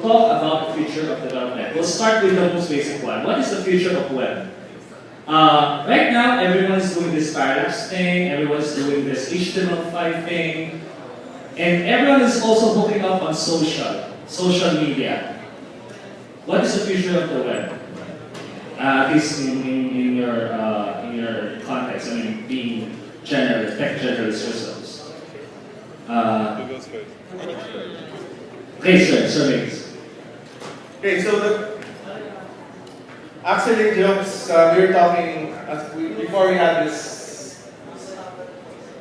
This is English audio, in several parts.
talk about the future of development. We'll start with the most basic one. What is the future of web? Right now, everyone's doing this parallax thing, everyone's doing this HTML5 thing, and everyone is also hooking up on social media. What is the future of the web? At least in your context, I mean, being generalist, tech generalist yourselves. Okay, sure. Okay, so actually, jokes, we were talking, before we had this,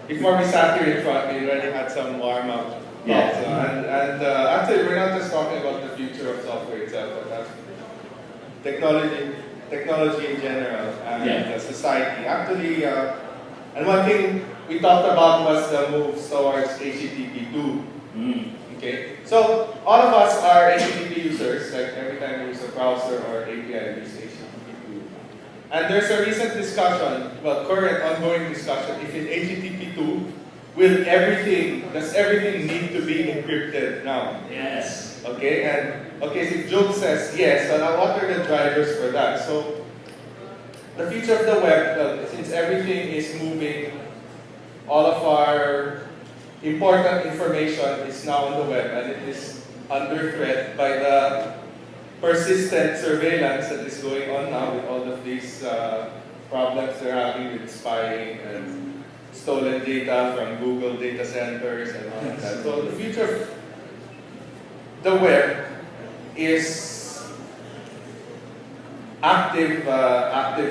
before we sat here in front, we already had some warm-up talks. And actually, we're not just talking about the future of software itself, but technology in general, and society. Actually, and one thing we talked about was the moves towards HTTP 2. Okay, so all of us are HTTP users, like every time we use a browser or API, we use HTTP2. And there's a recent discussion, well, current ongoing discussion, if in HTTP2, does everything need to be encrypted now? Yes. Okay, and so if Joke says yes, so now what are the drivers for that? So the future of the web, since everything is moving, all of our important information is now on the web, and it is under threat by the persistent surveillance that is going on now with all of these problems they're having with spying and stolen data from Google data centers and all of that. So the future of the web is active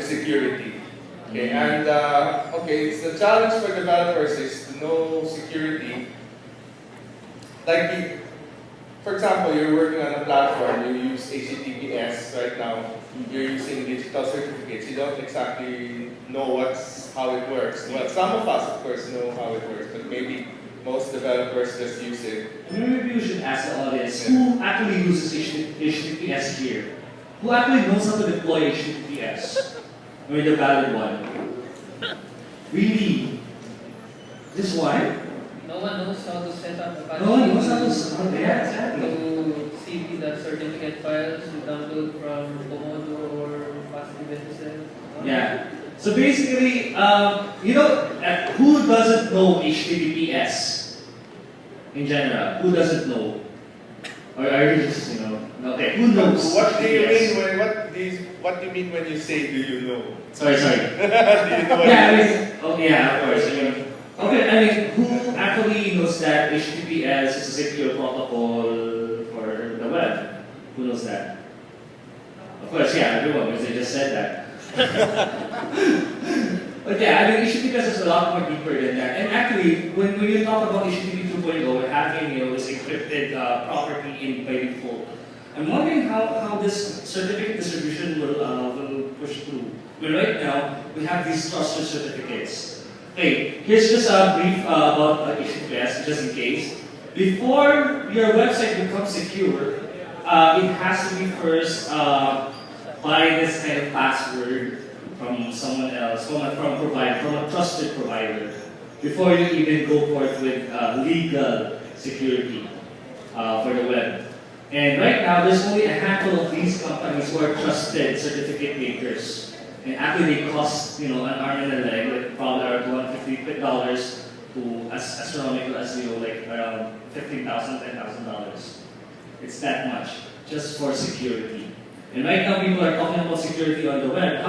security. Okay, and it's the challenge for developers is to know security. Like, for example, you're working on a platform, you use HTTPS right now, you're using digital certificates, you don't exactly know how it works. Well, some of us, of course, know how it works, but maybe most developers just use it. Maybe we should ask the audience, who actually uses HTTPS here? Who actually knows how to deploy HTTPS? I mean, the valid one. Really? This one? No one knows how to set up a No one knows how to set up exactly. To see the certificate files you download from Komodo or Fast Devices. Yeah. So basically, who doesn't know HTTPS in general? Who doesn't know? Or are you just, okay, who knows? What do you mean what do you mean when you say, do you know? Sorry. Do you know of course. Who actually knows that HTTPS is a secure protocol for the web? Who knows that? Of course, everyone, because I just said that. But HTTPS is a lot more deeper than that. And actually, when you talk about HTTP 2.0 having this encrypted property by default, I'm wondering how this certificate distribution will push through. But right now, we have these trusted certificates. Okay, here's just a brief about HTTPS, just in case. Before your website becomes secure, it has to be first by this kind of password from someone else, from a trusted provider, before you even go forth with legal security for the web. And right now, there's only a handful of these companies who are trusted certificate makers. And actually, they cost an arm and a leg, like probably around $150 to as astronomical as like around $15,000, $10,000. It's that much just for security. And right now, people are talking about security on the web.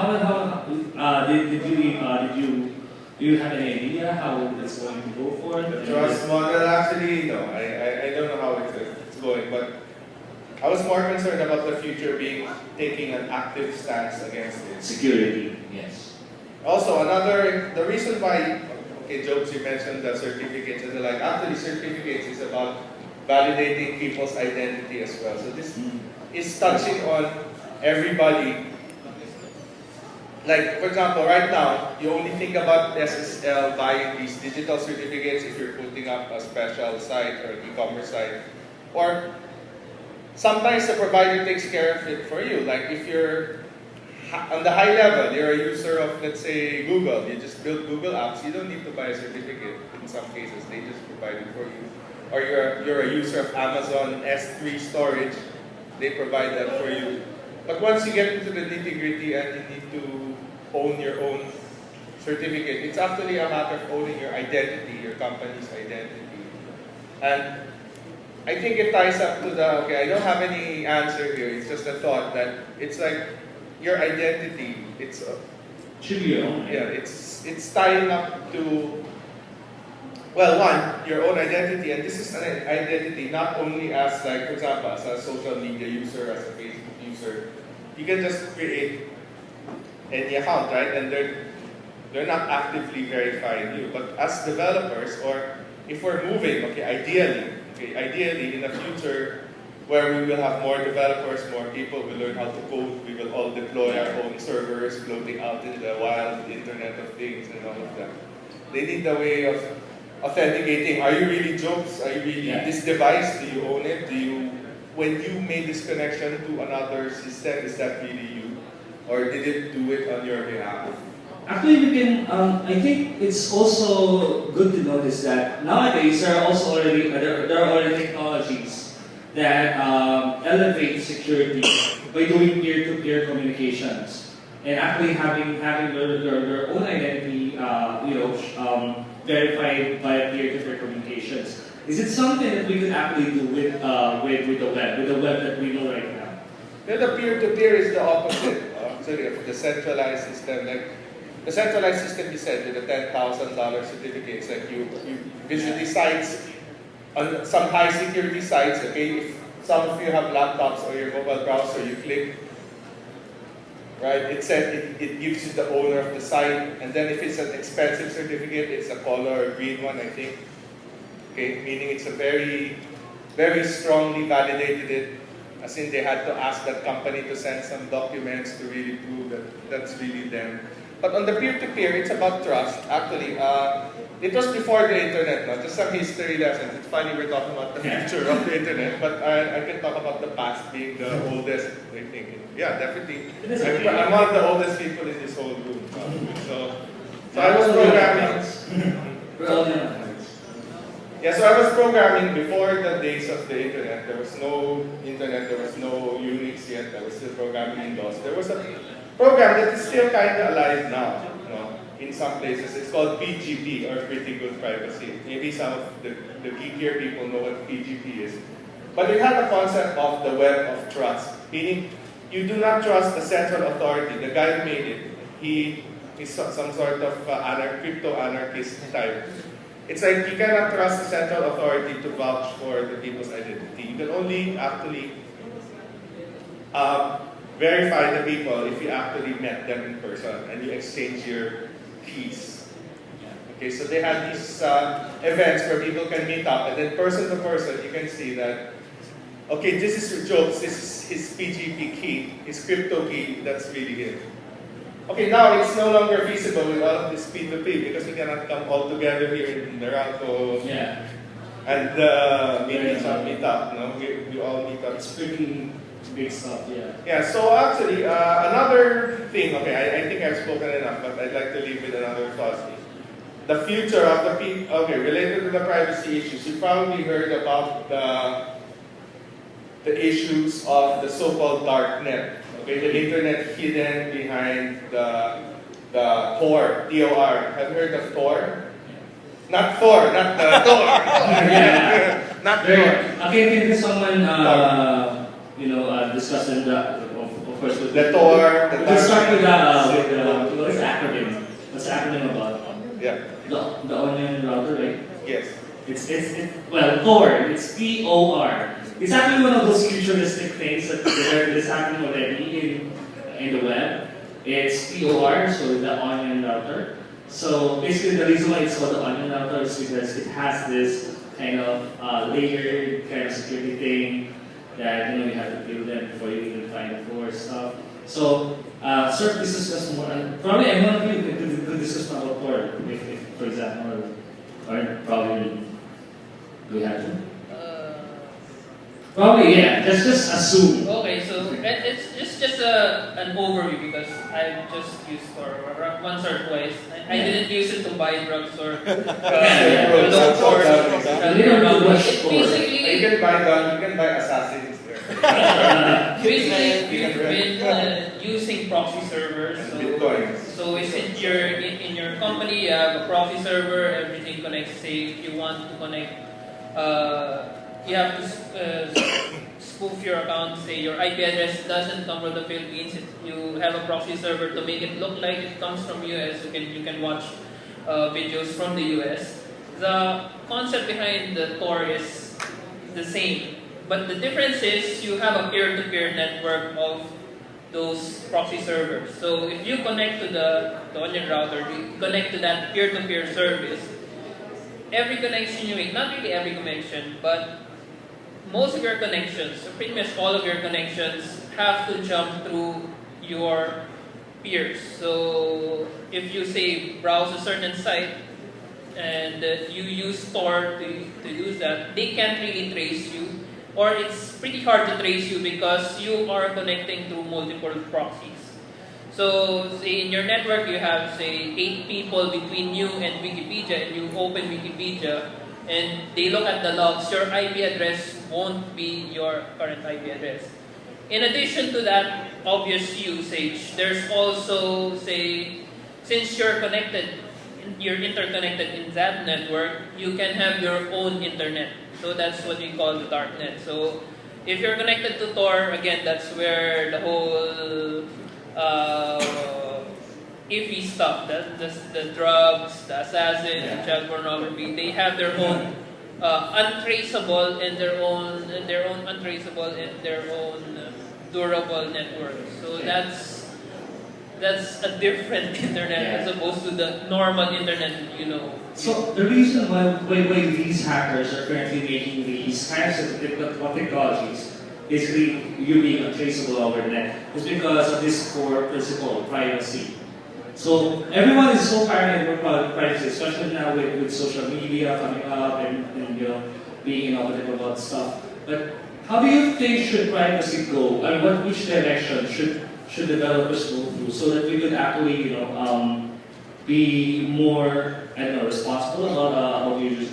Do you have any idea how it's going to go forward? The trust model, actually, no. I don't know how it's going, but I was more concerned about the future taking an active stance against it. Security, yes. Also, the reason why, Jobs, you mentioned the certificates and the like. Actually, certificates is about validating people's identity as well. So this is touching on everybody. Like, for example, right now, you only think about SSL buying these digital certificates if you're putting up a special site or an e-commerce site. Or sometimes the provider takes care of it for you. Like if you're on the high level, you're a user of, let's say, Google. You just build Google apps. You don't need to buy a certificate. In some cases, they just provide it for you. Or you're a user of Amazon S3 storage. they provide that for you. But once you get into the nitty-gritty and you need to own your own certificate, it's actually a matter of owning your identity, your company's identity. And I think it ties up to the, okay, I don't have any answer here, it's just a thought that it's like your identity, it's should be your own. yeah, it's tying up to, well, one, your own identity, and this is an identity not only as, like, for example, as a social media user, as a Facebook user. You can just create any account, right? And they're not actively verifying you. But as developers, or if we're moving, ideally in the future, where we will have more developers, more people will learn how to code, we will all deploy our own servers floating out in the wild Internet of Things and all of that. They need a way of authenticating. Are you really Jobs? Are you really this device? Do you own it? When you made this connection to another system, is that really you? Or did it do it on your behalf? Actually, we can. I think it's also good to notice that nowadays there are already technologies that elevate security by doing peer-to-peer communications and actually having their own identity, verified via peer-to-peer communications. Is it something that we could actually do with the web that we know right now? The peer-to-peer is the opposite of the centralized system. Like the centralized system, you said, with the $10,000 certificates, like you visit these sites, on some high security sites, okay, if some of you have laptops or your mobile browser, you click, right, it gives you the owner of the site, and then if it's an expensive certificate, it's a color green one, I think. Okay, meaning it's a very, very strongly validated it, as in they had to ask that company to send some documents to really prove that that's really them. But on the peer-to-peer, it's about trust. Actually, it was before the internet, no? Just some history lessons. It's funny we're talking about the future of the internet, but I can talk about the past being the oldest, I think. Yeah, definitely. I'm one of the oldest people in this whole room. So I was programming. Yeah, so I was programming before the days of the internet. There was no internet, there was no Unix yet. I was still programming in DOS. There was a program that is still kind of alive now, in some places. It's called PGP, or Pretty Good Privacy. Maybe some of the geekier people know what PGP is. But it had the concept of the web of trust, meaning you do not trust the central authority. The guy who made it, he is some sort of crypto-anarchist type. It's like you cannot trust the central authority to vouch for the people's identity. You can only actually verify the people if you actually met them in person and you exchange your keys. Okay, so they have these events where people can meet up, and then person to person you can see that, okay, this is Jobs, this is his PGP key, his crypto key, that's really him. Okay, now it's no longer feasible with all of this P2P because we cannot come all together here in Meralco and meet up. No? We all meet up. It's pretty big stuff, yeah. Yeah, so actually, another thing, okay, I think I've spoken enough, but I'd like to leave with another thought. The future of the people, okay, related to the privacy issues, you probably heard about the issues of the so-called dark net. Okay, the internet hidden behind the Tor, T-O-R. Have you heard of Tor? Not Thor, not the Tor. Not Thor. Okay, can someone, discuss of course, with the Tor. Let's start with what's the acronym? What's the acronym about? Yeah. The onion router, right? Yes. Well, Tor. It's T-O-R. It's actually one of those futuristic things that is happening already in the web. It's TOR, so the onion router. So basically the reason why it's called the onion router is because it has this kind of layered kind of security thing that you have to build them before you even find the core stuff. So sir, this is more, probably I'm one of you could discuss more about Tor, if for example, or probably we have to. Probably, yeah. Let's just assume. Okay, so it's just an overview because I've just used Tor once or twice. I didn't use it to buy drugs or look for. You can buy assassins there. Basically, we've been using proxy servers. So if you're in your company, you have a proxy server, everything connects. Say if you want to connect, you have to spoof your account. Say your IP address doesn't come from the Philippines. You have a proxy server to make it look like it comes from US. You can watch videos from the US. The concept behind the Tor is the same. But the difference is you have a peer-to-peer network of those proxy servers. So if you connect to the onion router, you connect to that peer-to-peer service. Every connection you make, not really every connection, but most of your connections, so pretty much all of your connections, have to jump through your peers. So if you say browse a certain site and you use Tor to use that, they can't really trace you. Or it's pretty hard to trace you because you are connecting through multiple proxies. So, say in your network you have, say, 8 people between you and Wikipedia, and you open Wikipedia, and they look at the logs. Your IP address won't be your current IP address. In addition to that obvious usage, there's also, say, since you're interconnected in that network, you can have your own internet. So that's what we call the darknet. So if you're connected to Tor, again, that's where the whole iffy stuff, the drugs, the assassins, the child pornography, they have their own untraceable and their own untraceable and their own durable network. So that's a different internet as opposed to the normal internet, you know. So the reason why these hackers are currently making these kinds of technologies, basically you being untraceable over the net, is because of this core principle of privacy. So everyone is so paranoid about privacy, especially now with social media coming up and you know being innovative about stuff. But how do you think should privacy go? I mean, which direction should developers go through so that we could actually be more responsible about our users'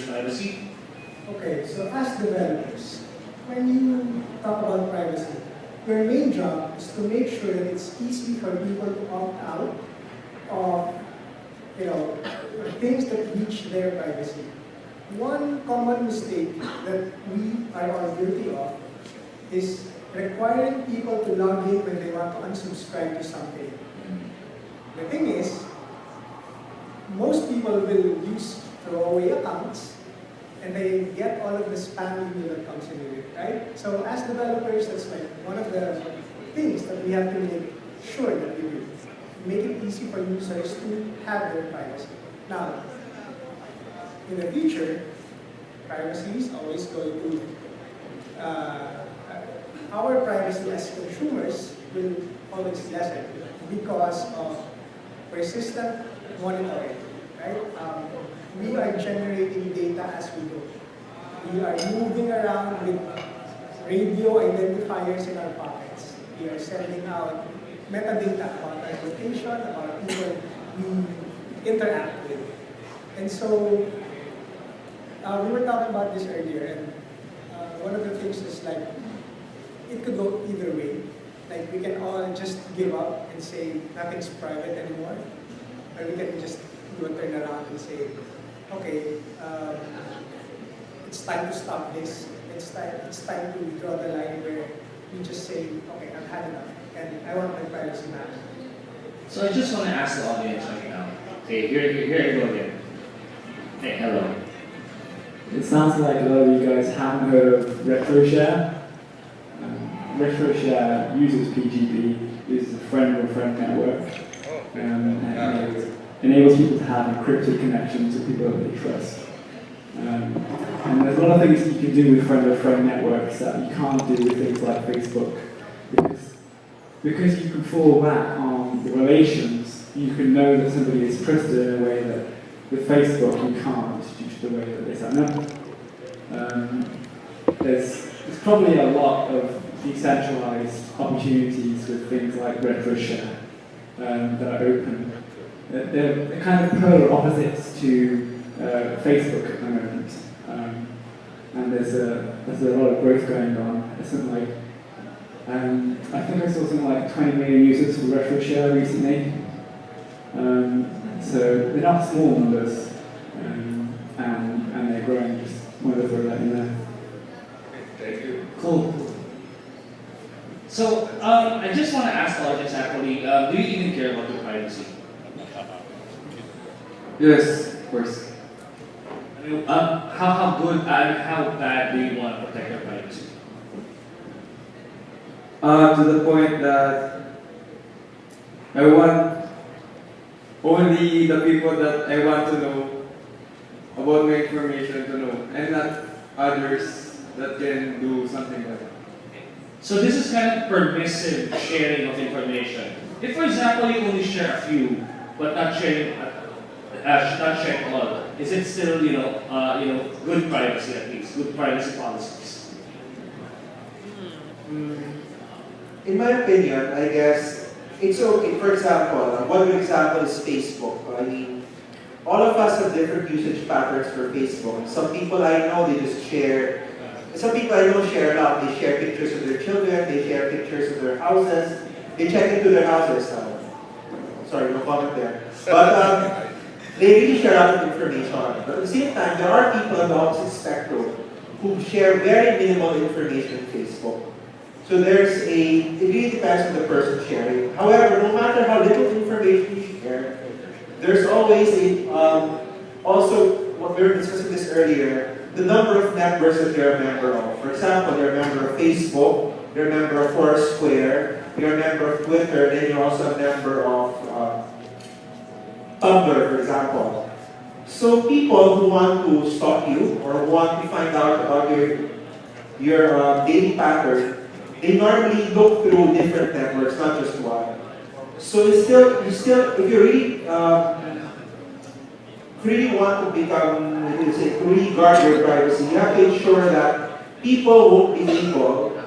privacy? Okay, so as developers, when you talk about privacy, your main job is to make sure that it's easy for people to opt out of things that breach their privacy. One common mistake that we are all guilty of is requiring people to log in when they want to unsubscribe to something. The thing is, most people will use throwaway accounts and they get all of the spam email that comes in with it, right? So as developers, that's like one of the things that we have to make sure that we do. Make it easy for users to have their privacy. Now, in the future, privacy is always going to, our privacy as consumers will always lessen because of persistent monitoring, right? We are generating data as we go. We are moving around with radio identifiers in our pockets. We are sending out metadata about our location, about people we interact with. And so, we were talking about this earlier, and one of the things is like, it could go either way. Like, we can all just give up and say nothing's private anymore. Or we can just do a turnaround and say, okay, it's time to stop this. It's time to draw the line where we just say, okay, I've had enough, and I want my privacy back. So I just want to ask the audience right now. Okay, here you go again. Hey, hello. It sounds like a lot of you guys haven't heard of RetroShare. RetroShare uses PGP, uses a friend-of-a-friend network, and enables people to have encrypted connections with people that they trust. And there's a lot of things that you can do with friend-of-a-friend networks that you can't do with things like Facebook. Because you can fall back on the relations, you can know that somebody is trusted in a way that with Facebook you can't, due to the way that they sign up. There's probably a lot of decentralized opportunities with things like RetroShare that are open. They're kind of polar opposites to Facebook at the moment. and there's a lot of growth going on. There's something like, I think I saw something like 20 million users for RetroShare recently. So they're not small numbers, and they're growing. Just wanted to throw that in there. Thank you. Cool. So, I just want to ask the audience actually, do you even care about your privacy? Yes, of course. I mean, how good and how bad do you want to protect your privacy? To the point that I want only the people that I want to know about my information to know, and not others that can do something like that. So this is kind of permissive sharing of information. If, for example, you only share a few, but not sharing all, is it still, good privacy at least, good privacy policies? In my opinion, I guess it's okay. For example, one good example is Facebook. I mean, all of us have different usage patterns for Facebook. Some people I know, they just share. Some people I know share a lot. They share pictures of their children, they share pictures of their houses, they check into their houses. Sorry, no comment there. But they really share a lot of information. But at the same time, there are people on the opposite spectrum who share very minimal information on Facebook. So it really depends on the person sharing. However, no matter how little information you share, there's always also, what we were discussing this earlier, the number of networks that you're a member of. For example, you're a member of Facebook, you're a member of Foursquare, you're a member of Twitter, and then you're also a member of Tumblr, for example. So people who want to stalk you or want to find out about your daily pattern, they normally look through different networks, not just one. So if you really want to become, to really guard your privacy, you have to ensure that people won't be able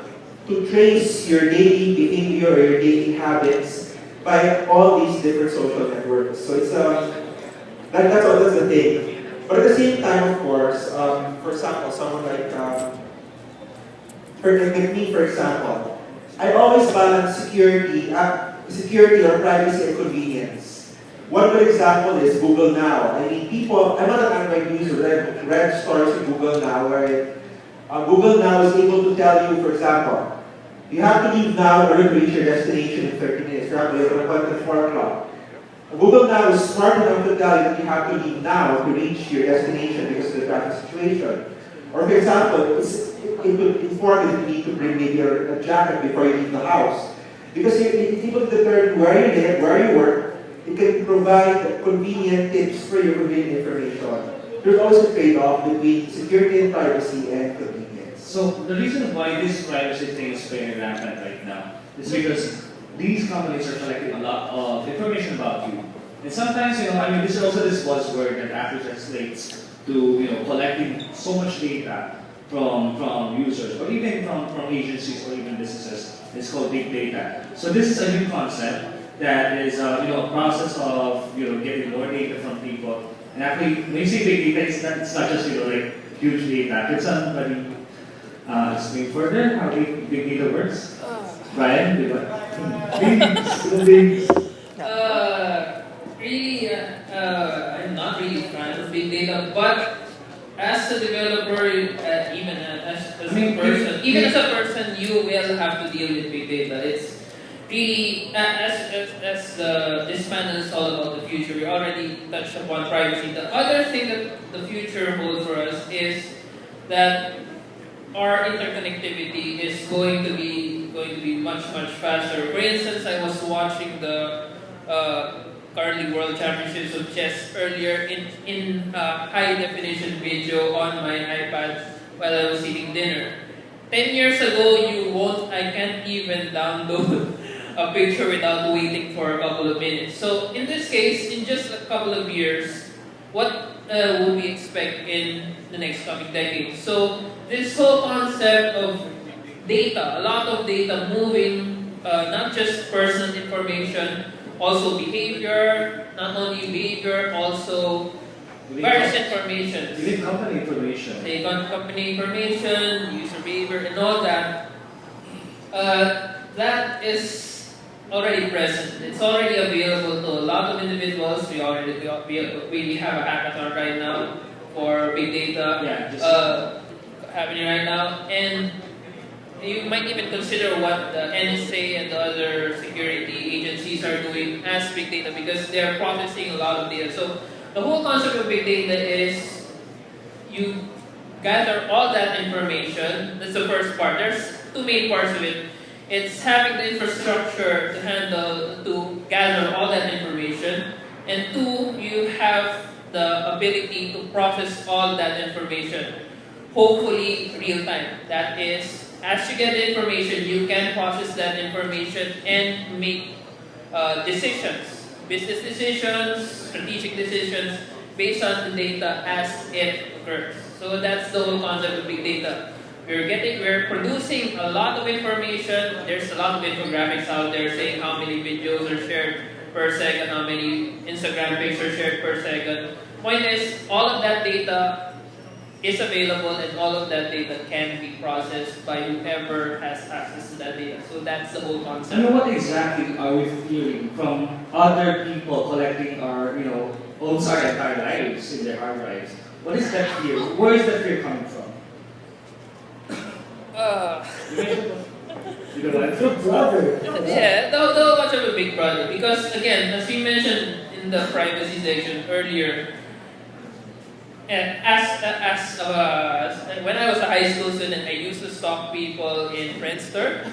to trace your daily behavior or your daily habits by all these different social networks. So it's that's the thing. But at the same time, of course, for example, someone like me, for example, I always balance security or privacy and convenience. One good example is Google Now. I mean, I'm not an Android user, I've read stories in Google Now where Google Now is able to tell you, for example, you have to leave now in order to reach your destination in 30 minutes. For example, you have an appointment at 4 o'clock. Google Now is smart enough to tell you that you have to leave now to reach your destination because of the traffic situation. Or for example, it will inform you that you need to bring maybe a jacket before you leave the house. Because it's able to determine where you live, where you work. It can provide convenient tips for your convenient information. There's always a trade-off between security and privacy and convenience. So the reason why this privacy thing is very rampant right now is because these companies are collecting a lot of information about you. And sometimes, this is also this buzzword that actually translates to, collecting so much data from users, or even from agencies or even businesses. It's called big data. So this is a new concept that is, a process of, getting more data from people. And actually, when you say big data, it's not just, like huge data. Can somebody explain further how big data works? Bryan, Bibat. I'm not really a fan of big data, but as a developer, even as a person, you will have to deal with big data. It's really, as this panel is all about the future, we already touched upon privacy. The other thing that the future holds for us is that our interconnectivity is going to be much faster. For instance, I was watching the currently World Championships of Chess earlier in high definition video on my iPad while I was eating dinner. 10 years ago, I can't even download a picture without waiting for a couple of minutes. So in this case, in just a couple of years, what would we expect in the next coming decade? So this whole concept of data, a lot of data moving, not just personal information, also behavior, not only behavior, also various information. You need company information. Say company information, user behavior, and all that. That is already present. It's already available to a lot of individuals. We have a hackathon right now for big data. Happening right now, and you might even consider what the NSA and the other security agencies are doing as big data because they are processing a lot of data. So the whole concept of big data is you gather all that information. That's the first part. There's two main parts of it. It's having the infrastructure to gather all that information, and two, you have the ability to process all that information, hopefully real time. That is, as you get the information, you can process that information and make decisions, business decisions, strategic decisions based on the data as it occurs. So that's the whole concept of big data. We're producing a lot of information. There's a lot of infographics out there saying how many videos are shared per second, how many Instagram pics are shared per second. Point is, all of that data is available, and all of that data can be processed by whoever has access to that data. So that's the whole concept. What exactly are we fearing from other people collecting our, owns our entire lives in their hard drives? What is that fear? Where is that fear coming from? You don't want to? Brother. Yeah, the concept of Big Brother. Because again, as we mentioned in the privacy section earlier, and when I was a high school student, I used to stalk people in Friendster.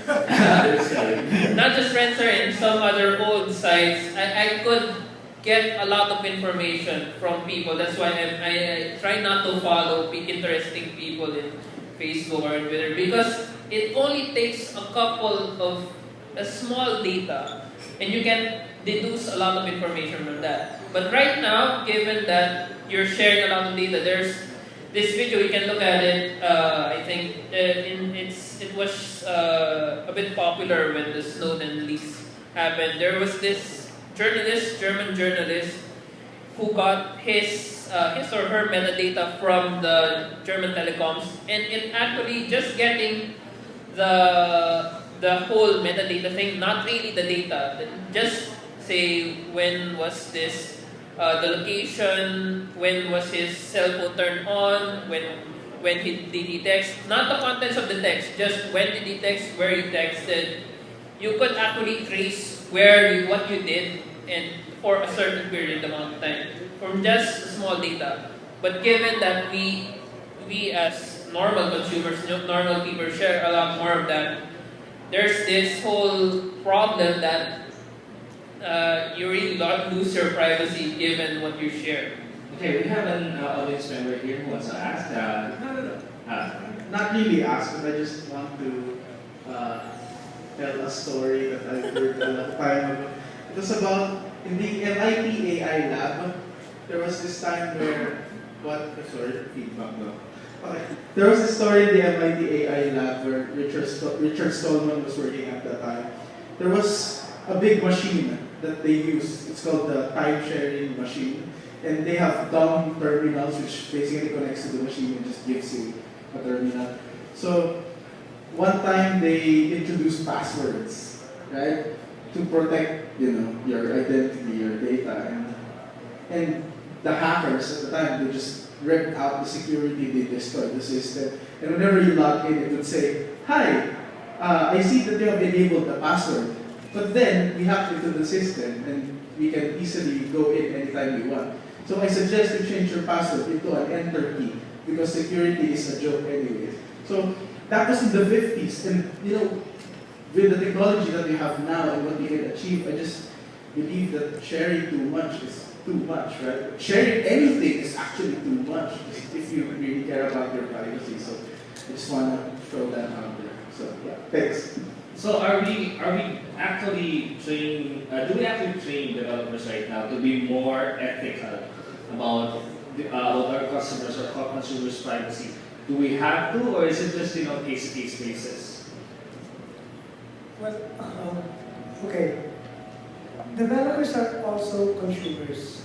Not just Friendster, and some other old sites. I could get a lot of information from people. That's why I try not to follow interesting people in Facebook or Twitter, because it only takes a couple of a small data, and you can deduce a lot of information from that. But right now, given that you're sharing a lot of data, there's this video, you can look at it. I think it was a bit popular when the Snowden leaks happened. There was this German journalist, who got his or her metadata from the German telecoms, and it actually just getting the whole metadata thing, not really the data, just say when was this, the location, when was his cell phone turned on, when did he text, not the contents of the text, just when did he text, where he texted. You could actually trace what you did and for a certain period amount of time from just small data. But given that we as normal consumers, normal people share a lot more of that, there's this whole problem that you really lose your privacy given what you share. Okay, we have an audience member here who wants to ask. No. Not really ask, but I just want to tell a story that I heard a long time ago. It was about, in the MIT AI lab, there was this time where, feedback though. Okay. There was a story in the MIT AI lab where Richard Stallman was working at that time. There was a big machine that they use. It's called the time-sharing machine. And they have dumb terminals which basically connects to the machine and just gives you a terminal. So one time they introduced passwords, right? To protect, your identity, your data. And the hackers at the time, they just ripped out the security, they destroyed the system. And whenever you log in, it would say, "Hi, I see that you have enabled the password. But then, we hacked into the system and we can easily go in anytime we want. So I suggest you change your password into an enter key because security is a joke anyways." So that was in the 50s. And with the technology that we have now and what we can achieve, I just believe that sharing too much is too much, right? Sharing anything is actually too much if you really care about your privacy. So I just want to throw that out there. So yeah, thanks. So are we actually train? Do we actually train developers right now to be more ethical about our customers or consumers' privacy? Do we have to, or is it just case-to-case basis? Well, okay. Developers are also consumers.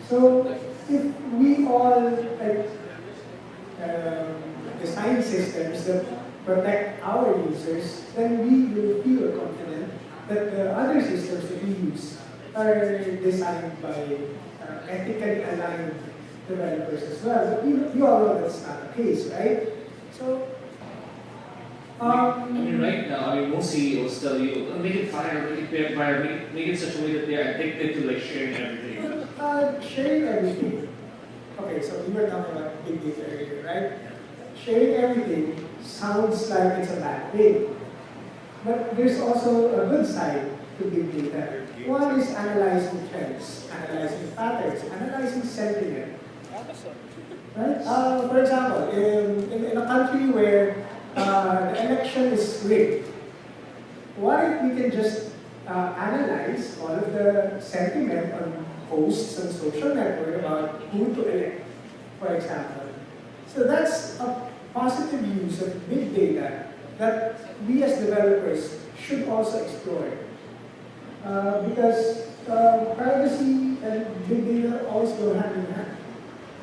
So if we all design systems that protect our users, then we will feel confident that the other systems that we use are designed by ethically aligned developers as well. But you all know that's not the case, right? So, I mean, right now, most CEOs tell you, make it fire, make it fire, make it such a way that they are addicted to like sharing everything. Sharing everything. Okay, so we were talking about big data earlier, right? Sharing everything sounds like it's a bad thing. But there's also a good side to big data. One is analyzing trends, analyzing patterns, analyzing sentiment. Right? For example, in a country where the election is rigged, what if we can just analyze all of the sentiment on posts on social network about who to elect, for example? So that's a positive use of big data that we as developers should also explore. Because privacy and big data always go hand in hand.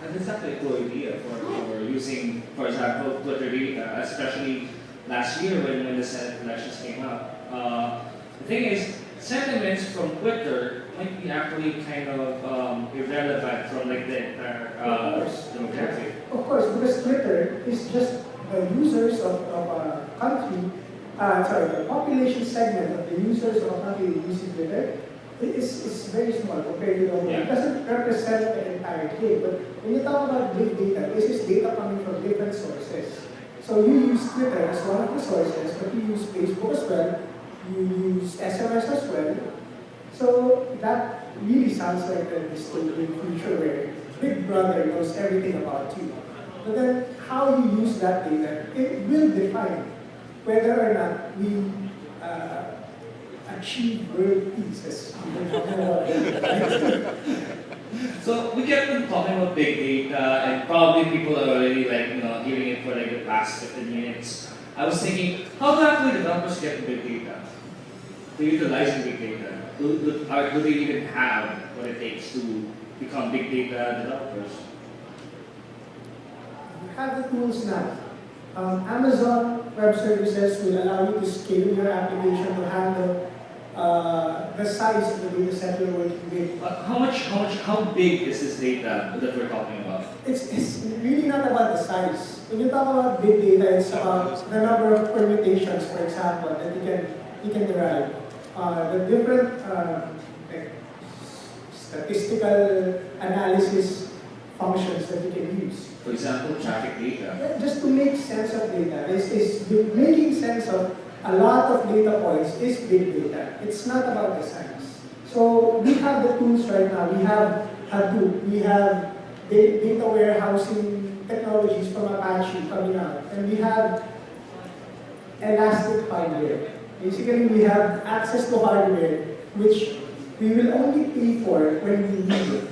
And that's actually a cool idea for using, for example, Twitter data, especially last year when the Senate elections came up. The thing is, sentiments from Twitter might be actually kind of irrelevant from like the entire demographic. Of course, because Twitter is just the users of a country, the population segment of the users of a country using Twitter is very small compared to the whole. It doesn't represent the entire thing. But when you talk about big data, this is data coming from different sources. So you use Twitter as one of the sources, but you use Facebook as well, you use SMS as well. So that really sounds like a dystopian future where Big Brother knows everything about you. But then how you use that data, it will define whether or not we achieve world peace, as we were talking about. So we kept on talking about big data, and probably people are already hearing it for like the past 15 minutes. I was thinking, how do actually developers get to big data? To utilize big data? Do they even have what it takes to become big data developers? You have the tools now. Amazon Web Services will allow you to scale your application to handle the size of the data set you're working with. How big is this data that we're talking about? It's really not about the size. When you talk about big data, it's about the number of permutations, for example, that you can derive. The different statistical analysis functions that you can use. For example, traffic data. Just to make sense of data, making sense of a lot of data points is big data. It's not about the size. So we have the tools right now. We have Hadoop. We have data warehousing technologies from Apache coming out. And we have elastic hardware. Basically, we have access to hardware which we will only pay for when we need it.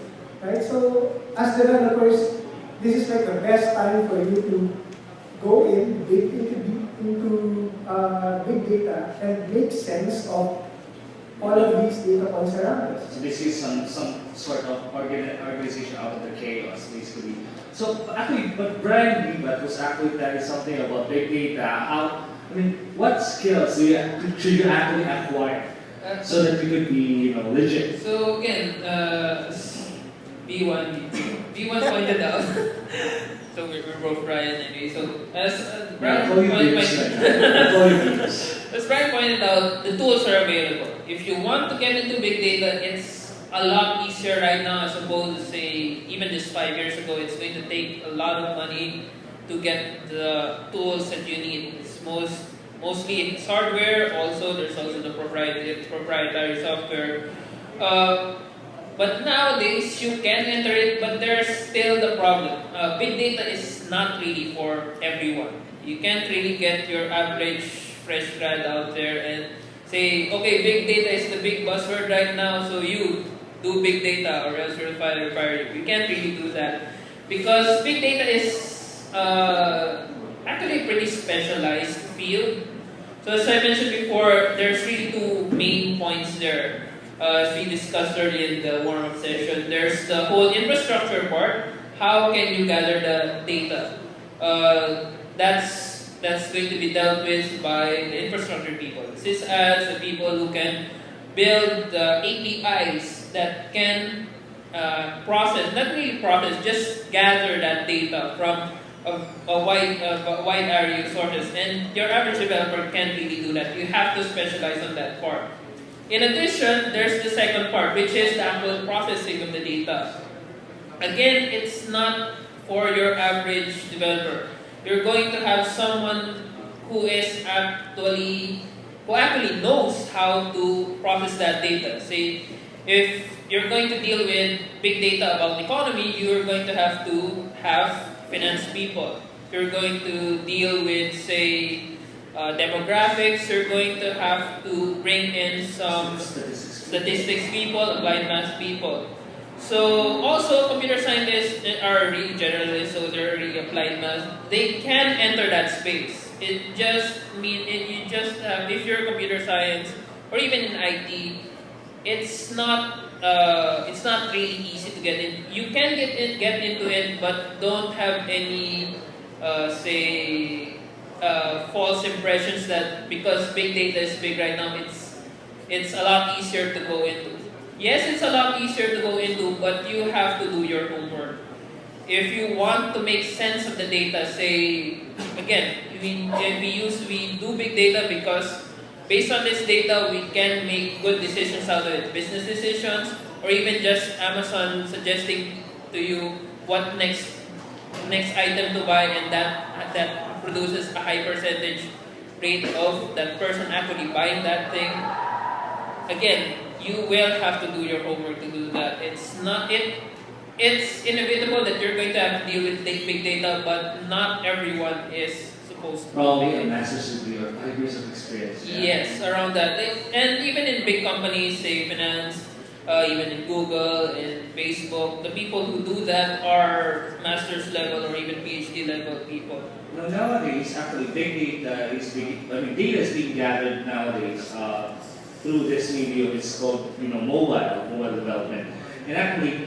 Right? So as developers, this is like the best time for you to go in, dig into big data and make sense of all of these data points around us. So this is some sort of organization out of the chaos, basically. So actually, but Bryan Bibat was actually telling something about big data. What skills should you actually acquire so that you could be legit? So again, B1 pointed out. So we're both Bryan anyway. So as Bryan pointed out, the tools are available. If you want to get into big data, it's a lot easier right now as opposed to say even just 5 years ago. It's going to take a lot of money to get the tools that you need. It's mostly it's hardware. Also, there's also the proprietary software. But nowadays, you can enter it, but there's still the problem. Big data is not really for everyone. You can't really get your average fresh grad out there and say, okay, big data is the big buzzword right now, so you do big data or else we'll fire you. You can't really do that. Because big data is actually a pretty specialized field. So as I mentioned before, there's really two main points there. as we discussed earlier in the warm-up session, there's the whole infrastructure part. How can you gather the data? That's going to be dealt with by the infrastructure people. Sysads, the people who can build the APIs that can process, not really process, just gather that data from a wide array of sources. And your average developer can't really do that. You have to specialize on that part. In addition, there's the second part, which is the actual processing of the data. Again, it's not for your average developer. You're going to have someone who actually knows how to process that data. Say, if you're going to deal with big data about the economy, you're going to have finance people. If you're going to deal with, say, demographics, you're going to have to bring in some statistics people, applied math people. So also computer scientists are really generalists, so they're really applied math. They can enter that space. It just means if you're computer science or even in IT, it's not really easy to get in. You can get into it, but don't have any false impressions that because big data is big right now, it's a lot easier to go into. Yes, it's a lot easier to go into, but you have to do your homework. If you want to make sense of the data, say, again, we do big data because based on this data, we can make good decisions out of it, business decisions, or even just Amazon suggesting to you what next item to buy, and that produces a high percentage rate of that person actually buying that thing. Again, you will have to do your homework to do that. It's inevitable that you're going to have to deal with big data, but not everyone is supposed to. Probably a master's degree or 5 years of experience. Yeah. Yes, around that. And even in big companies, say finance, even in Google, in Facebook, the people who do that are master's level or even PhD level people. Now, nowadays, actually, big data data is being gathered nowadays through this medium. It's called, mobile development. And actually,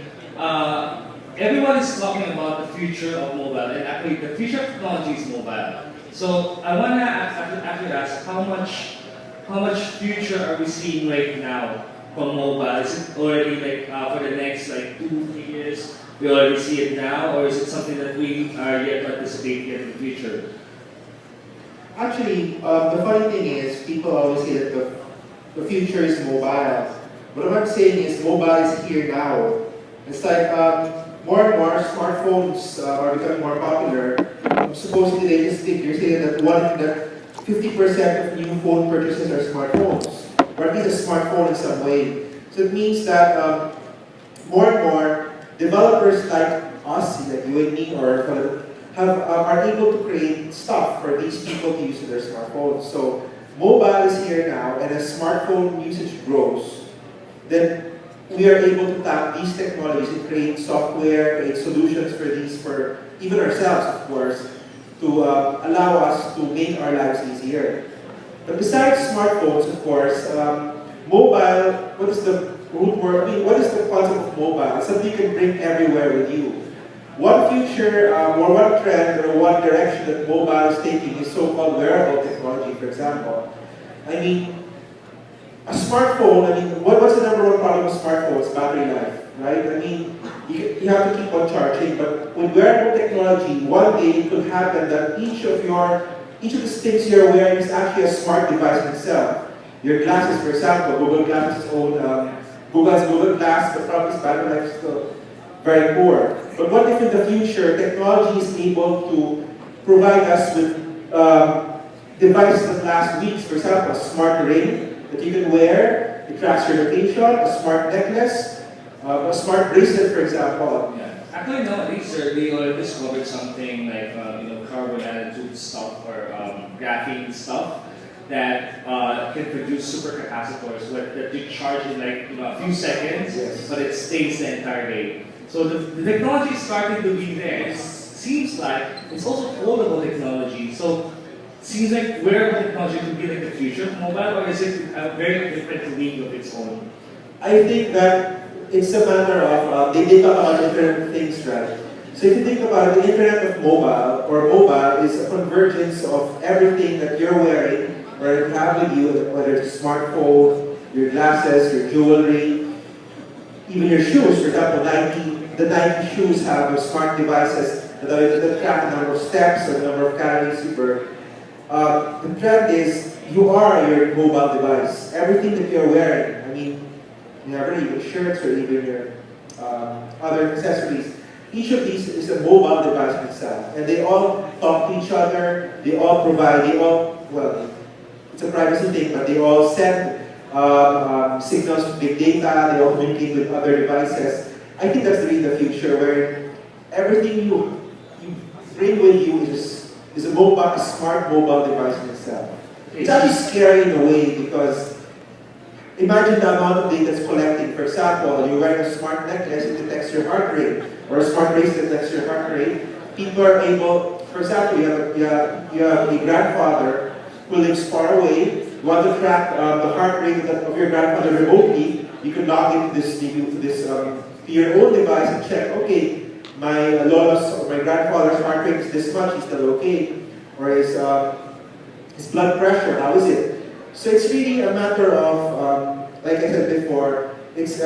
everyone is talking about the future of mobile, and actually, the future of technology is mobile. So I want to actually ask, how much future are we seeing right now from mobile? Is it already for the next 2-3 years? We already see it now, or is it something that we are yet to anticipate in the future? Actually, the funny thing is, people always say that the future is mobile. What I'm saying is mobile is here now. It's like more and more smartphones are becoming more popular. Supposedly they just think you're saying that 50% of new phone purchases are smartphones, or at least a smartphone in some way. So it means that more and more developers like us, like you and me, or are able to create stuff for these people to use in their smartphones. So mobile is here now, and as smartphone usage grows, then we are able to tap these technologies and create software, create solutions for even ourselves, of course, to allow us to make our lives easier. But besides smartphones, of course, mobile, what is the root word? What is the concept of mobile? It's something you can bring everywhere with you. One future, or one trend, or one direction that mobile is taking is so-called wearable technology, for example. I mean, a smartphone, what's the number one problem with smartphones? Battery life, right? I mean, you have to keep on charging, but with wearable technology, one day it could happen that each of the things you're wearing is actually a smart device in itself. Your glasses, for example, Google Glass' own, Google's Google Glass, the problem is battery life is still very poor. But what if in the future, technology is able to provide us with devices that last weeks? For example, a smart ring that you can wear, it tracks your location, a smart necklace, a smart bracelet, for example. Yeah. Actually, nowadays, they already discovered something like carbon nanotube stuff or graphene stuff that can produce supercapacitors that you charge in a few seconds, yes, but it stays the entire day. So the technology is starting to be there. It seems like it's also foldable technology. So it seems like wearable technology could be like the future of mobile, or is it a very different league of its own? I think that it's a matter of, they talk about Internet of Things, right? So if you think about it, the Internet of Mobile, or mobile, is a convergence of everything that you're wearing, or you have with you, whether it's a smartphone, your glasses, your jewelry, even your shoes. For example, the Nike shoes have smart devices that track the number of steps or the number of calories you burn. The trend is, you are your mobile device. Everything that you're wearing, I mean, you have even shirts or even your other accessories. Each of these is a mobile device in itself. And they all talk to each other, they all provide, well, it's a privacy thing, but they all send signals to big data, they all communicate with other devices. I think that's really the future, where everything you bring with you is a smart mobile device in itself. It's actually scary in a way, because imagine the amount of data it's collecting. For example, you're wearing a smart necklace, it detects your heart rate, or a smart bracelet detects your heart rate. People are able, for example, you have a grandfather who lives far away. You want to track the heart rate of your grandfather remotely. You can log into to your own device and check, okay, my grandfather's heart rate is this much, he's still okay. Or his blood pressure, how is it? So it's really a matter of, like I said before, it's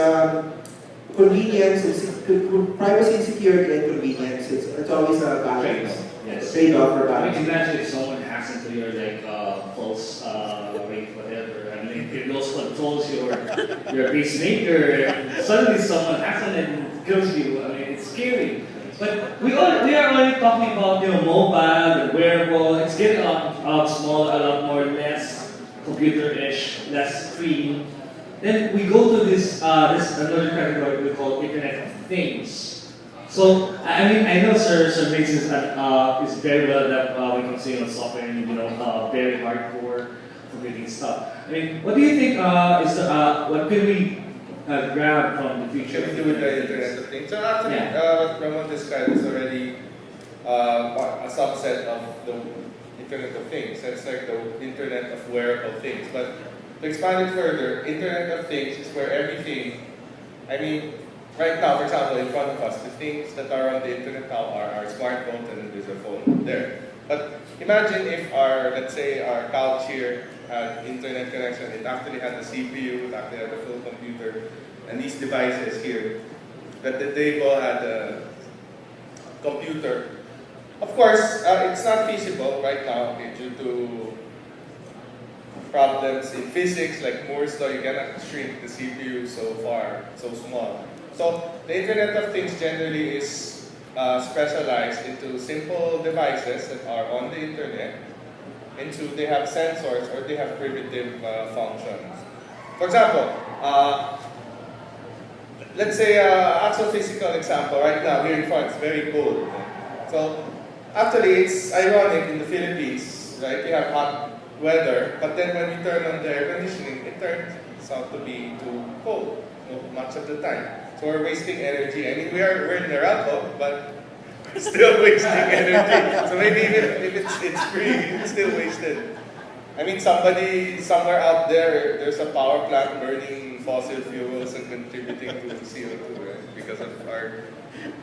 convenience, privacy and security and convenience. It's always a balance. Yes. Trade-off for balance. I mean, imagine if someone hacks into your pulse rate, whatever. I mean, if those controls your pacemaker, and suddenly someone hacks on it and kills you. I mean, it's scary. But we are already talking about mobile and wearable. It's getting a lot smaller, a lot more less computer-ish, less screen. Then we go to this another category we call Internet of Things. So I mean, I know Sir Mix is very well that we can see on software and very hardcore computing stuff. I mean, what do you think what can we grab from the future? Can we do with the Internet of Things? So actually, what Ramon described is already a subset of the Internet of Things. That's like the Internet of wearable things. But to expand it further, Internet of Things is where everything, I mean, right now, for example, in front of us, the things that are on the internet now are our smartphones, and then there's a phone there. But imagine if let's say our couch here had internet connection, it actually had a CPU, it actually had a full computer, and these devices here, that the table had a computer. Of course, it's not feasible right now due to problems in physics, like Moore's law. You cannot shrink the CPU so small. So the Internet of Things generally is specialized into simple devices that are on the internet, into they have sensors or they have primitive functions. For example, let's say actual physical example. Right now here in front, it's very cold. So actually, it's ironic in the Philippines, right? We have hot weather, but then when we turn on the air conditioning, it turns out to be too cold much of the time. So we're wasting energy. I mean, we're in Meralco, but we're still wasting energy. So maybe even if it's free, it's still wasted. I mean, somebody somewhere out there's a power plant burning fossil fuels and contributing to CO2, right? Because of our...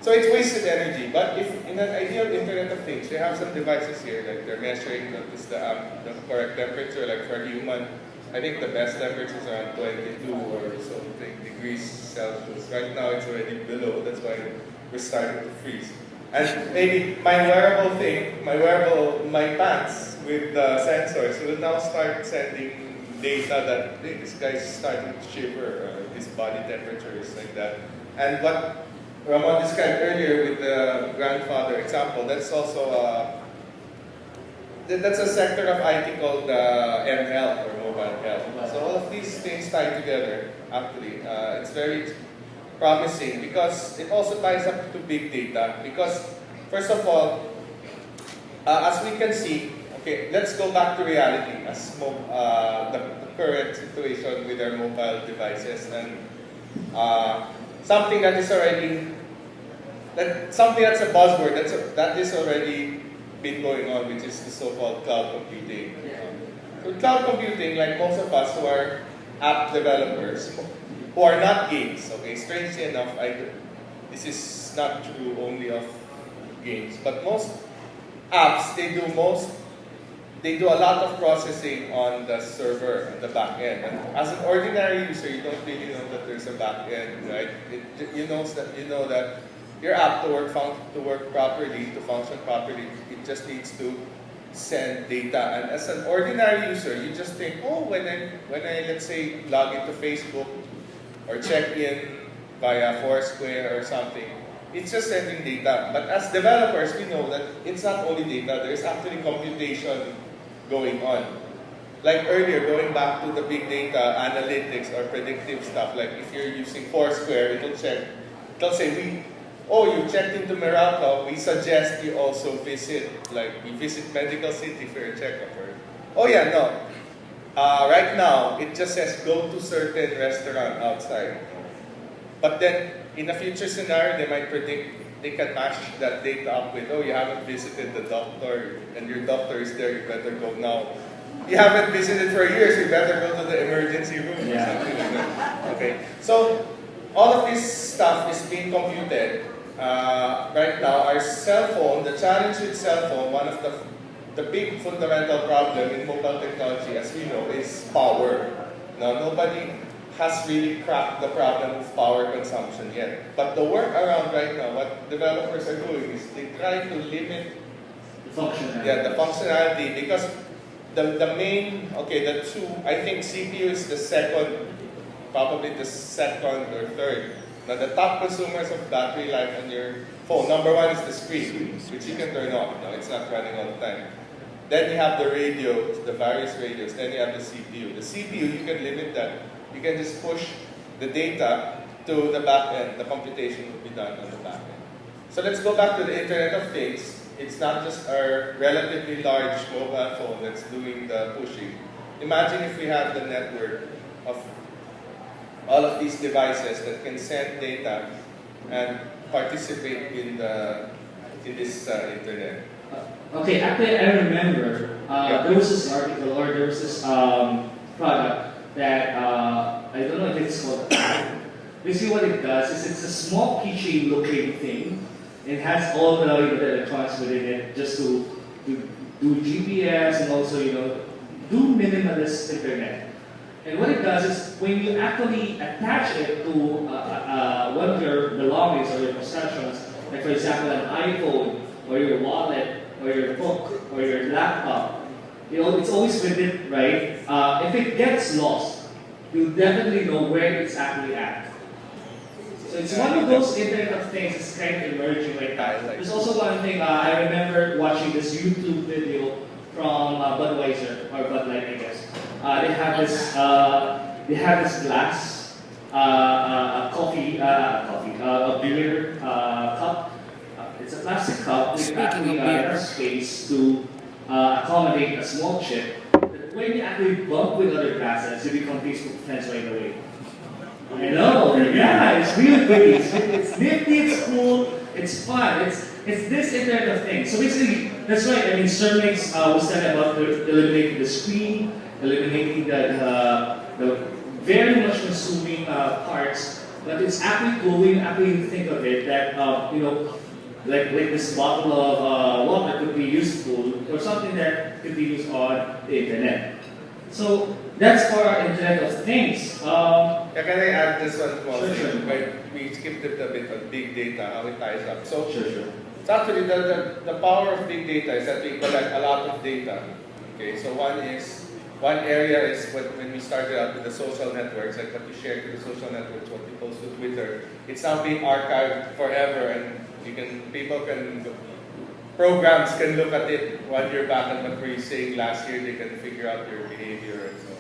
So it's wasted energy. But if in an ideal Internet of Things, we have some devices here, like they're measuring the correct temperature, like for a human. I think the best temperature is around 22 or something degrees Celsius. Right now it's already below, that's why we're starting to freeze. And maybe my pants with sensors will now start sending data that, hey, this guy's starting to shiver, his body temperature is like that. And what Ramon described earlier with the grandfather example, that's also that's a sector of IT called M-Health or mobile health. So all of these things tie together, actually. It's very promising because it also ties up to big data. Because, first of all, as we can see, okay, let's go back to reality as the current situation with our mobile devices and something that is already, something that's a buzzword, that is already been going on, which is the so-called cloud computing. So cloud computing, like most of us who are app developers, who are not games. Okay, strangely enough, this is not true only of games, but most apps, they do a lot of processing on the server, on the back end. And as an ordinary user, you don't really know that there's a back end, right? You know that your app to work properly, to function properly, it just needs to send data. And as an ordinary user, you just think, oh, when I let's say log into Facebook or check in via Foursquare or something, it's just sending data. But as developers, we know that it's not only data, there's actually computation going on. Like earlier, going back to the big data analytics or predictive stuff, like if you're using Foursquare, it'll say, you checked into Meralco, we suggest you also visit, like you visit Medical City for your checkup. Right now, it just says go to certain restaurant outside. But then, in a future scenario, they might predict, they can match that data up with, you haven't visited the doctor, and your doctor is there, you better go now. You haven't visited for years, you better go to the emergency room or something like that. Okay, so all of this stuff is being computed. Right now, our cell phone, the challenge with cell phone, one of the big fundamental problem in mobile technology, as we know, is power. Now, nobody has really cracked the problem of power consumption yet. But the workaround right now, what developers are doing is they try to limit the functionality. Yeah, the functionality, because the main, the two, I think CPU is the second, probably the second or third. Now the top consumers of battery life on your phone, number one is the screen, which you can turn off. No, it's not running all the time. Then you have the radios, the various radios. Then you have the CPU. The CPU, you can limit that. You can just push the data to the back end. The computation will be done on the back end. So let's go back to the Internet of Things. It's not just our relatively large mobile phone that's doing the pushing. Imagine if we had the network of all of these devices that can send data and participate in this internet. Okay, actually I remember there was this article or there was this product that I don't know if it's called. Basically, what it does is it's a small keychain looking thing. It has all the electronics within it just to do GPS and also do minimalist internet. And what it does is when you actually attach it to one of your belongings or your possessions, like for example an iPhone or your wallet or your book or your laptop, it's always with it, right? If it gets lost, you'll definitely know where it's actually at. So it's one of those Internet of Things that's kind of emerging right now. There's also one thing, I remember watching this YouTube video from Budweiser, or Bud Light, I guess. They have this glass a beer cup. It's a plastic cup with actually enough space to accommodate a small chip. When you actually bump with other glasses, you become Facebook friends right away. I know, yeah, it's really pretty. It's nifty, it's cool, it's fun. It's this Internet of Things. So basically, that's right. I mean, Sterling's was said about eliminating the screen, eliminating the very much consuming parts. But it's actually cool when you actually think of it that like this bottle of water could be useful or something that could be used on the internet. So that's for our Internet of Things. Can I add this one? Sure. We skipped it a bit on big data, how it ties up. So, Sure. So actually, the power of big data is that we collect a lot of data. Okay, so one area is when we started out with the social networks, like what you share to the social networks, what you post to Twitter. It's now being archived forever, and programs can look at it 1 year back and what were you saying last year. They can figure out your behavior and so on.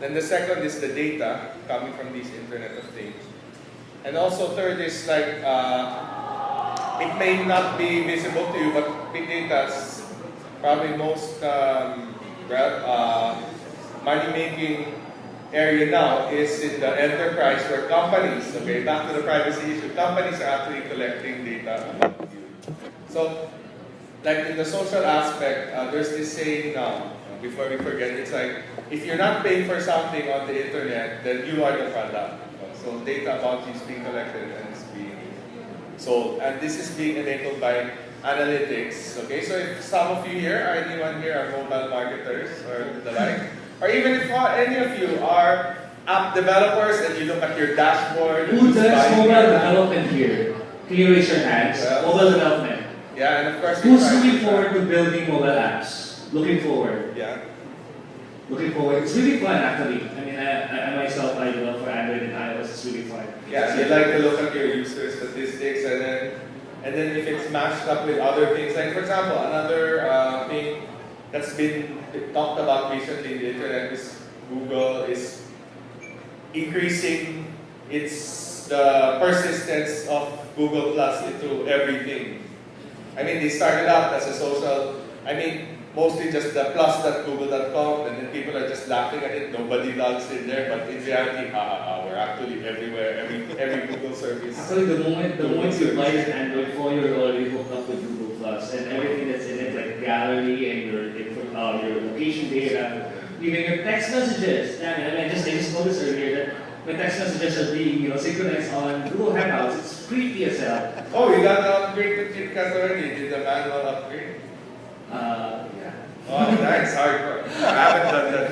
Then the second is the data coming from these Internet of Things. And also third is like, it may not be visible to you, but big data is probably most money-making area now is in the enterprise where companies, okay, back to the privacy issue, companies are actually collecting data about you. So, like in the social aspect, there's this saying now, before we forget, it's like, if you're not paying for something on the internet, then you are the product. So So data about you is being collected and it's being sold. And this is being enabled by analytics. Okay, so if some of you here, or anyone here are mobile marketers or the like, or even if any of you are app developers and you look at your dashboard. Who does mobile development here? Can you raise your hands? Well, mobile development. Yeah, and of course, who's looking forward to building mobile apps? Looking forward. Yeah. Looking forward. It's really fun actually. I mean, I myself, I develop for Android and iOS. It's really fun. Yeah, so you like to look at your user statistics and then if it's matched up with other things, like for example, another thing that's been talked about recently in the internet is Google is increasing the persistence of Google Plus into everything. I mean, they started out as a social, mostly just the plus.google.com, and then people are just laughing at it, nobody logs in there, but in reality, we're actually everywhere, every Google service. Actually, the moment you apply an Android phone, you're already hooked up with Google Plus, and everything that's in it, like gallery and your location data, even your text messages. I just noticed earlier that my text messages are being synchronized on Google Hangouts. It's creepy as hell. Oh, you got the upgrade to KitKat already? Did the manual upgrade? Yeah. Oh, nice, hardcore. I haven't done that.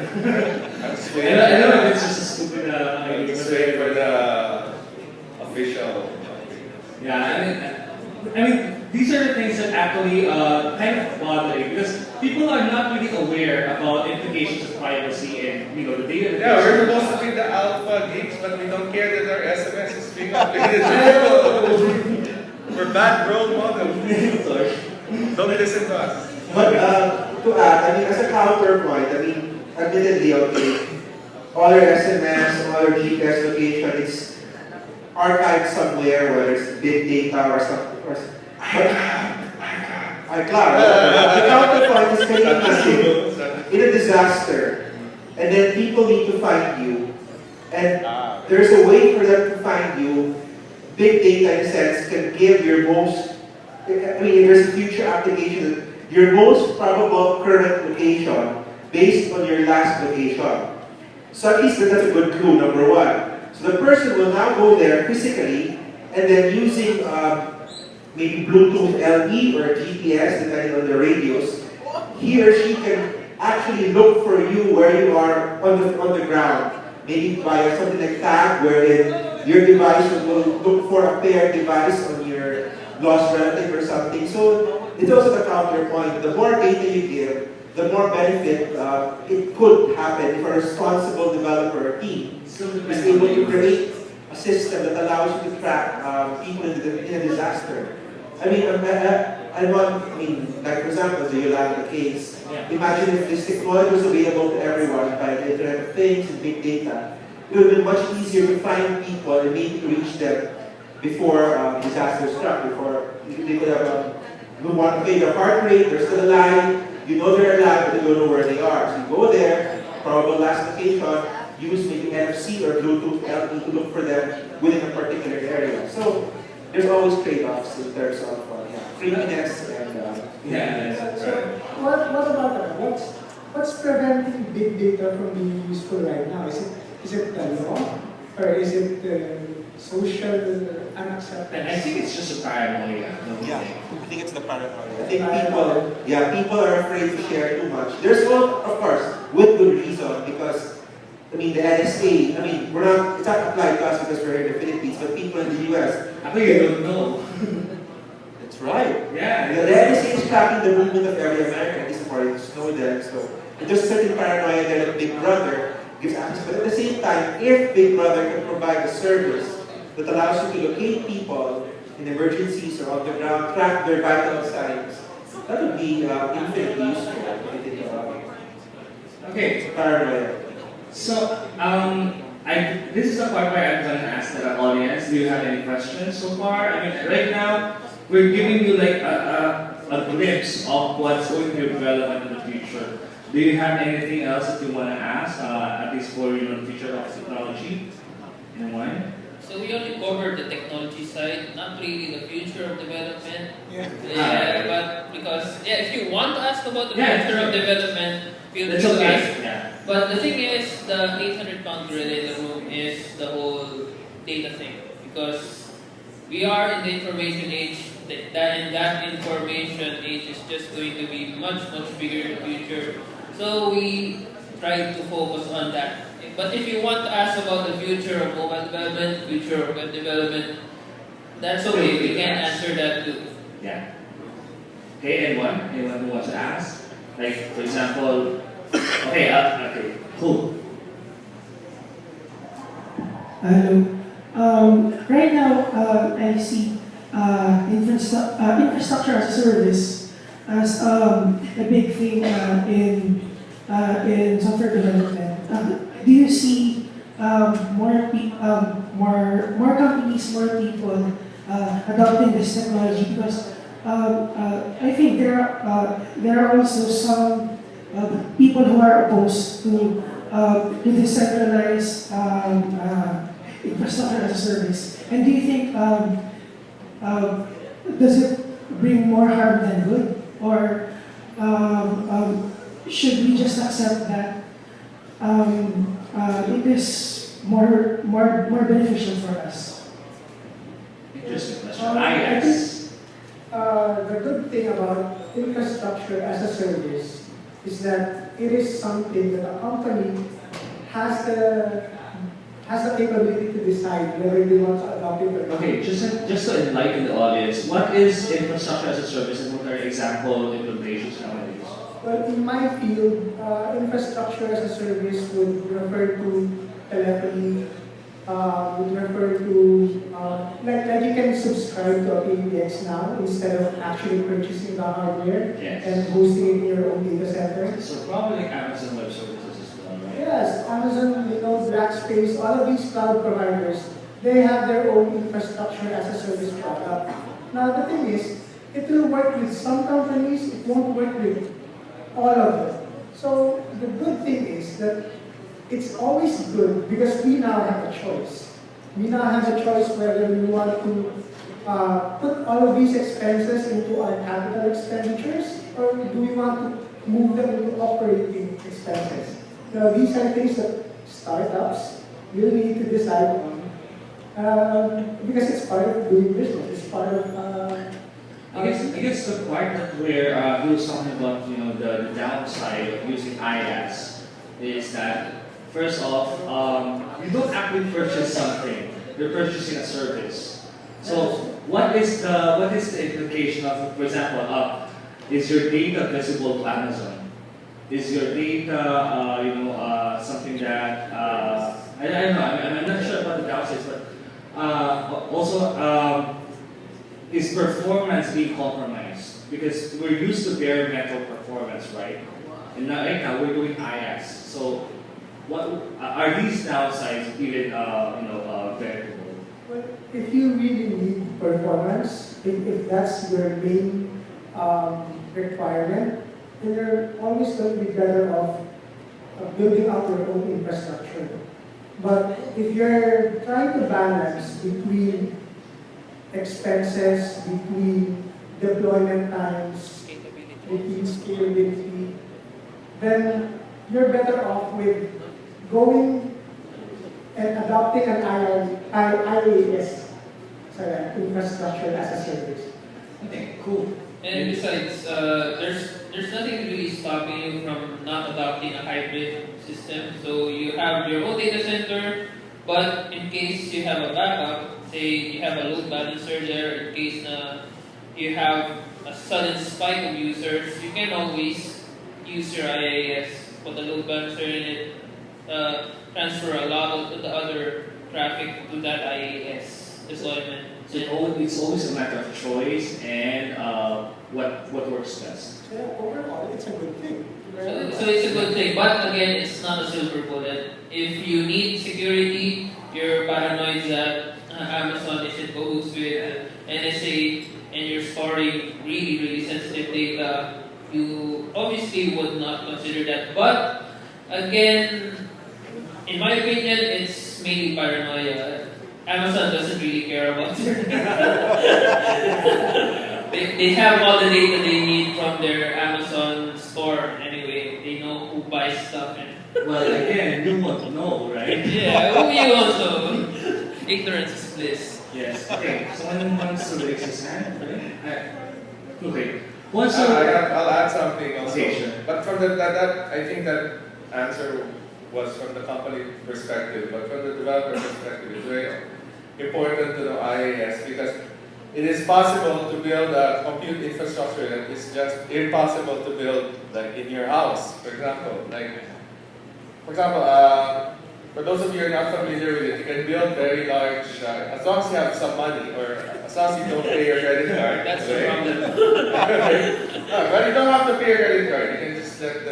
I know it's just a stupid It's waiting for the official. Yeah, I mean, these are the things that actually kind of bother me because people are not really aware about implications of privacy and the data. Yeah, we're supposed to be the alpha geeks, but we don't care that our SMS is being updated. We're bad role models. Sorry. Don't listen to us. But to add, as a counterpoint, admittedly, okay, all your SMS, all your GPS location is archived somewhere, whether it's big data or something. The counterpoint is getting massive in a disaster, and then people need to find you, and there's a way for them to find you. Big data, in a sense, can give your most, there's a future application that your most probable current location based on your last location. So at least that's a good clue, number one. So the person will now go there physically, and then using maybe Bluetooth LE or GPS, depending on the radios, he or she can actually look for you where you are on the ground. Maybe via something like tag, wherein your device will look for a paired device on your lost relative or something. So it's also the counterpoint. The more data you give, the more benefit it could happen if a responsible developer or team is able to create a system that allows you to track people in a disaster. Like for example, the Yolanda case. Imagine if this technology was available to everyone by the Internet of Things and big data. It would have been much easier to find people and maybe to reach them before disaster struck, before they could have who want to pay their heart rate, they're still alive, you know they're alive, but you don't know where they are. So you go there, probable last location, use maybe NFC or Bluetooth LE to look for them within a particular area. So there's always trade-offs in terms of creepiness and So what about that? What's preventing big data from being useful right now? Is it the law or is it social unacceptance? I think it's just a paranoia. I think it's the paranoia. I think people are afraid to share too much. There's all, of course, with good reason, because the NSA, it's not applied to us because we're in the Philippines, but people in the US. I think you don't know. That's right. Yeah. The NSA is tracking the movement of every American, at least according to Snowden. So there's a certain paranoia there that Big Brother gives access. But at the same time, if Big Brother can provide a service that allows you to locate people in emergencies or on the ground, track their vital signs, that would be infinitely useful. Okay. Paranoia. So, this is the part where I'm going to ask the audience, do you have any questions so far? Right now, we're giving you like a glimpse of what's going to be relevant in the future. Do you have anything else that you want to ask, at least for the future of technology? Anyone? So we only covered the technology side, not really the future of development. But because if you want to ask about the future of development, feel free to ask. But the thing is, the 800-pound gorilla in the room is the whole data thing, because we are in the information age, and that information age is just going to be much, much bigger in the future. So we try to focus on that. But if you want to ask about the future of mobile development, future of web development, that's okay, we can answer that too. Yeah. Okay, anyone? Anyone who wants to ask? Like, for example, okay, cool. Right now, I see infrastructure as a service as a big thing in software development. Do you see more companies, more people adopting this technology? Because I think there are also some people who are opposed to decentralized infrastructure as a service. And do you think does it bring more harm than good, or should we just accept that it is more beneficial for us? Interesting question. I guess. The good thing about infrastructure as a service is that it is something that a company has the capability to decide whether they want to adopt it or not. Okay, just to enlighten the audience, what is infrastructure as a service and what are example implementations nowadays? Well, in my field, infrastructure as a service would refer to telephony, would refer to, like you can subscribe to a PBX now instead of actually purchasing the hardware and hosting it in your own data center. So probably like Amazon Web Services as well, right? Yes, Amazon, Blackspace, all of these cloud providers, they have their own infrastructure as a service product. Now the thing is, it will work with some companies, it won't work with all of them. So the good thing is that it's always good because we now have a choice. We now have a choice whether we want to put all of these expenses into our capital expenditures, or do we want to move them into operating expenses. Now these are things that startups will need to decide on because it's part of doing business. It's part of I guess the part that where he was talking about, the downside of using IaaS is that first off, you don't actually purchase something; you're purchasing a service. So what is the implication of, for example, is your data visible to Amazon? Is your data, something that I don't know. I'm not sure about the downsides, but also. Is performance being compromised? Because we're used to bare metal performance, right? And now, right now we're doing IaaS. So, what are these downsides even variable? Well, if you really need performance, if that's your main requirement, then you're always going to be better off building up your own infrastructure. But if you're trying to balance between expenses, between deployment times, between scalability, then you're better off with going and adopting an IaaS, infrastructure as a service. Okay, cool. And besides, there's nothing really stopping you from not adopting a hybrid system. So you have your own data center, but in case you have a backup, say you have a load balancer there, in case you have a sudden spike of users, you can always use your IaaS, put a load balancer in it, transfer a lot of the other traffic to that IaaS deployment. So it's always a matter of choice and what works best. So overall, it's a good thing. So it's a good thing, but again, it's not a silver bullet. If you need security, you're paranoid that Amazon isn't cahoots with NSA and you're storing really, really sensitive data, you obviously would not consider that. But again, in my opinion, it's mainly paranoia. Amazon doesn't really care about your they have all the data they need from their Amazon store anyway. They know who buys stuff. And well, again, you won't know, right? Yeah, you also. ignorance is bliss. Yes. Okay. Someone wants to raise his hand. Okay. I'll add something also. Okay, sure. But from that, I think that answer was from the company perspective, but from the developer perspective, it's very important to know IaaS because it is possible to build a compute infrastructure that is just impossible to build, like in your house, for example. For those of you who are not familiar with it, you can build very large, as long as you have some money, or as long as you don't pay your credit card. That's the problem. No, but you don't have to pay your credit card. You can just let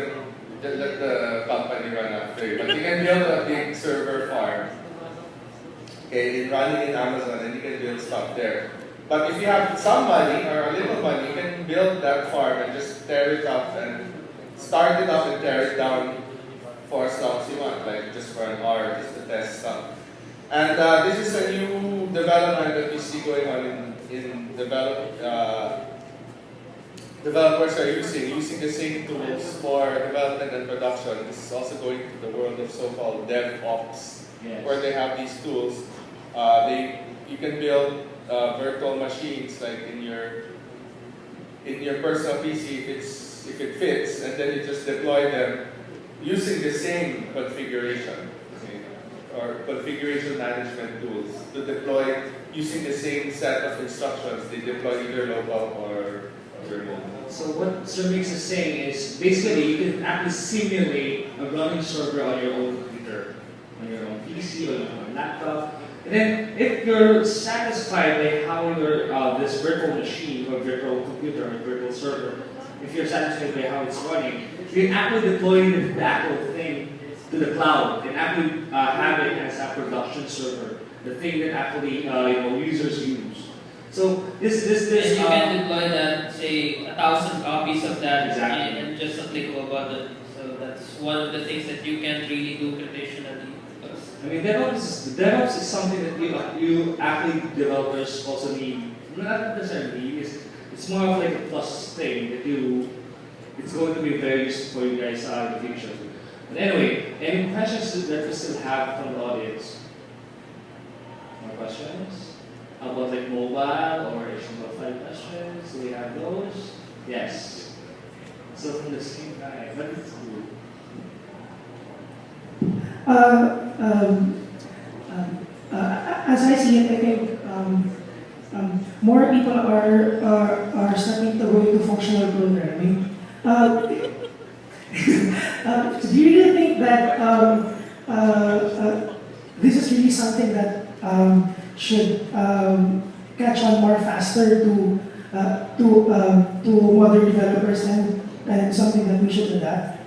the company run after you. But you can build a big server farm, okay, running in Amazon, and you can build stuff there. But if you have some money or a little money, you can build that farm and just tear it up and start it up and tear it down for as long as you want, like just for an hour, just to test stuff. And this is a new development that we see going on in developers are using the same tools for development and production. This is also going to the world of so-called DevOps, Yes. where they have these tools. You can build virtual machines like in your personal PC if it fits, and then you just deploy them using the same configuration, okay, or configuration management tools to deploy using the same set of instructions. They deploy either local or remote. So what Sir Mix is saying is basically you can actually simulate a running server on your own computer, on your own PC or on your laptop. And then if you're satisfied by how your this virtual machine or virtual computer or virtual server, if you're satisfied by how it's running, you can actually deploy that whole thing to the cloud and actually have it as a production server, the thing that actually users use. So this and you can deploy that, say, 1,000 copies of that Exactly. in just a click of a button. So that's one of the things that you can't really do traditionally. I mean, DevOps is something that you actually developers also need. Not necessarily need. It's more of like a plus thing that it's going to be very useful for you guys in the future. But anyway, any questions that we still have from the audience? More questions? How about like mobile or HTML5 questions? Do we have those? Yes. So from the same guy, but it's cool. As I see it, I think more people are starting to go into functional programming. Do you really think that this is really something that should catch on more faster to modern developers and something that we should adapt?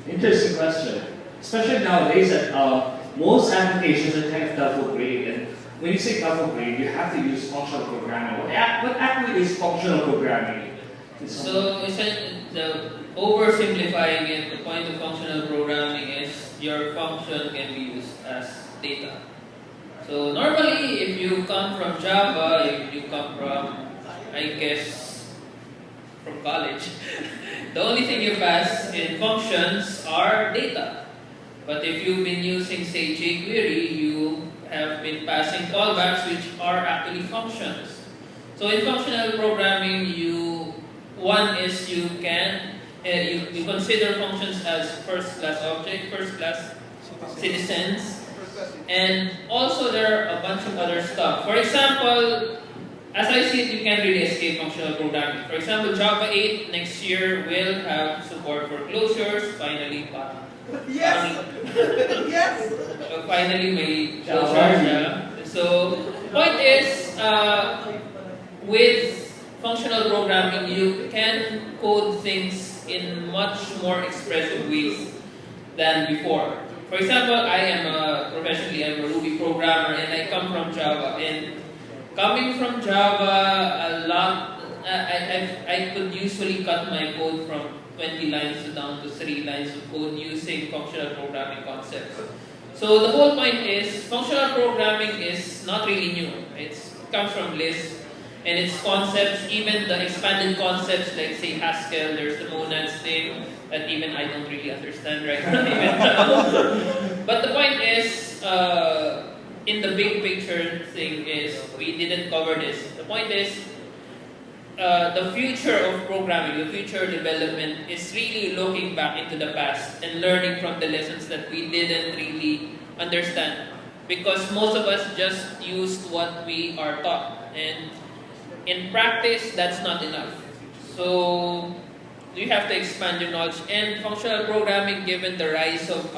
Interesting question. Especially nowadays that most applications are kind of double-grade. And when you say double-grade, you have to use functional programming. What actually is functional programming? So oversimplifying it, the point of functional programming is your function can be used as data. So normally, if you come from Java, if you come from, I guess, from college, the only thing you pass in functions are data. But if you've been using, say, jQuery, you have been passing callbacks, which are actually functions. So in functional programming, you consider functions as first-class objects, first-class citizens, and also there are a bunch of other stuff. For example, as I see it, you can't really escape functional programming. For example, Java 8 next year will have support for closures, finally. Yes! Yes! Finally, may closures. So, the point is, with functional programming, you can code things in much more expressive ways than before. For example, professionally, I'm a Ruby programmer, and I come from Java. And coming from Java, I could usually cut my code from 20 lines down to 3 lines of code using functional programming concepts. So the whole point is, functional programming is not really new. It comes from Lisp, and its concepts, even the expanded concepts like say Haskell, there's the monads thing that even I don't really understand right now. But the point is, in in the big picture thing is, we didn't cover this. The point is, the future of programming, the future development is really looking back into the past and learning from the lessons that we didn't really understand. Because most of us just used what we are taught. And in practice, that's not enough. So you have to expand your knowledge. And functional programming, given the rise of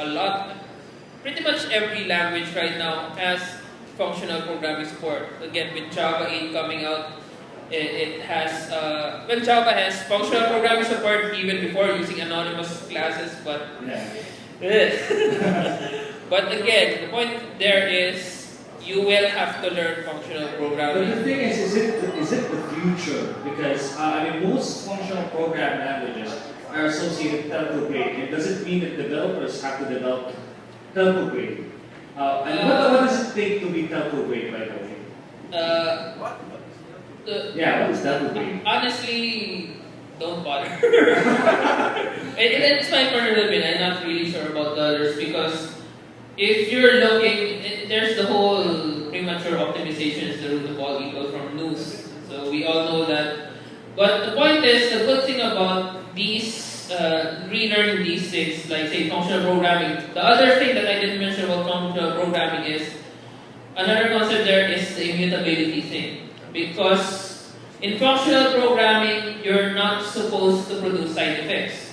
pretty much every language right now has functional programming support. Again, with Java 8 coming out, it has, Java has functional programming support even before using anonymous classes, but but again, the point there is, you will have to learn functional programming. But the thing is it the future? Because most functional program languages are associated with telco grade. It doesn't mean that developers have to develop telco grade. And what does it take to be telco grade, by the way? What is telco grade? Honestly, don't bother. It's my personal opinion. I'm not really sure about the others, because if you're looking, there's the whole premature optimization is the root of all evil from news. So we all know that. But the point is, the good thing about these, relearning these things, like say functional programming, the other thing that I didn't mention about functional programming is, another concept there is the immutability thing. Because in functional programming, you're not supposed to produce side effects.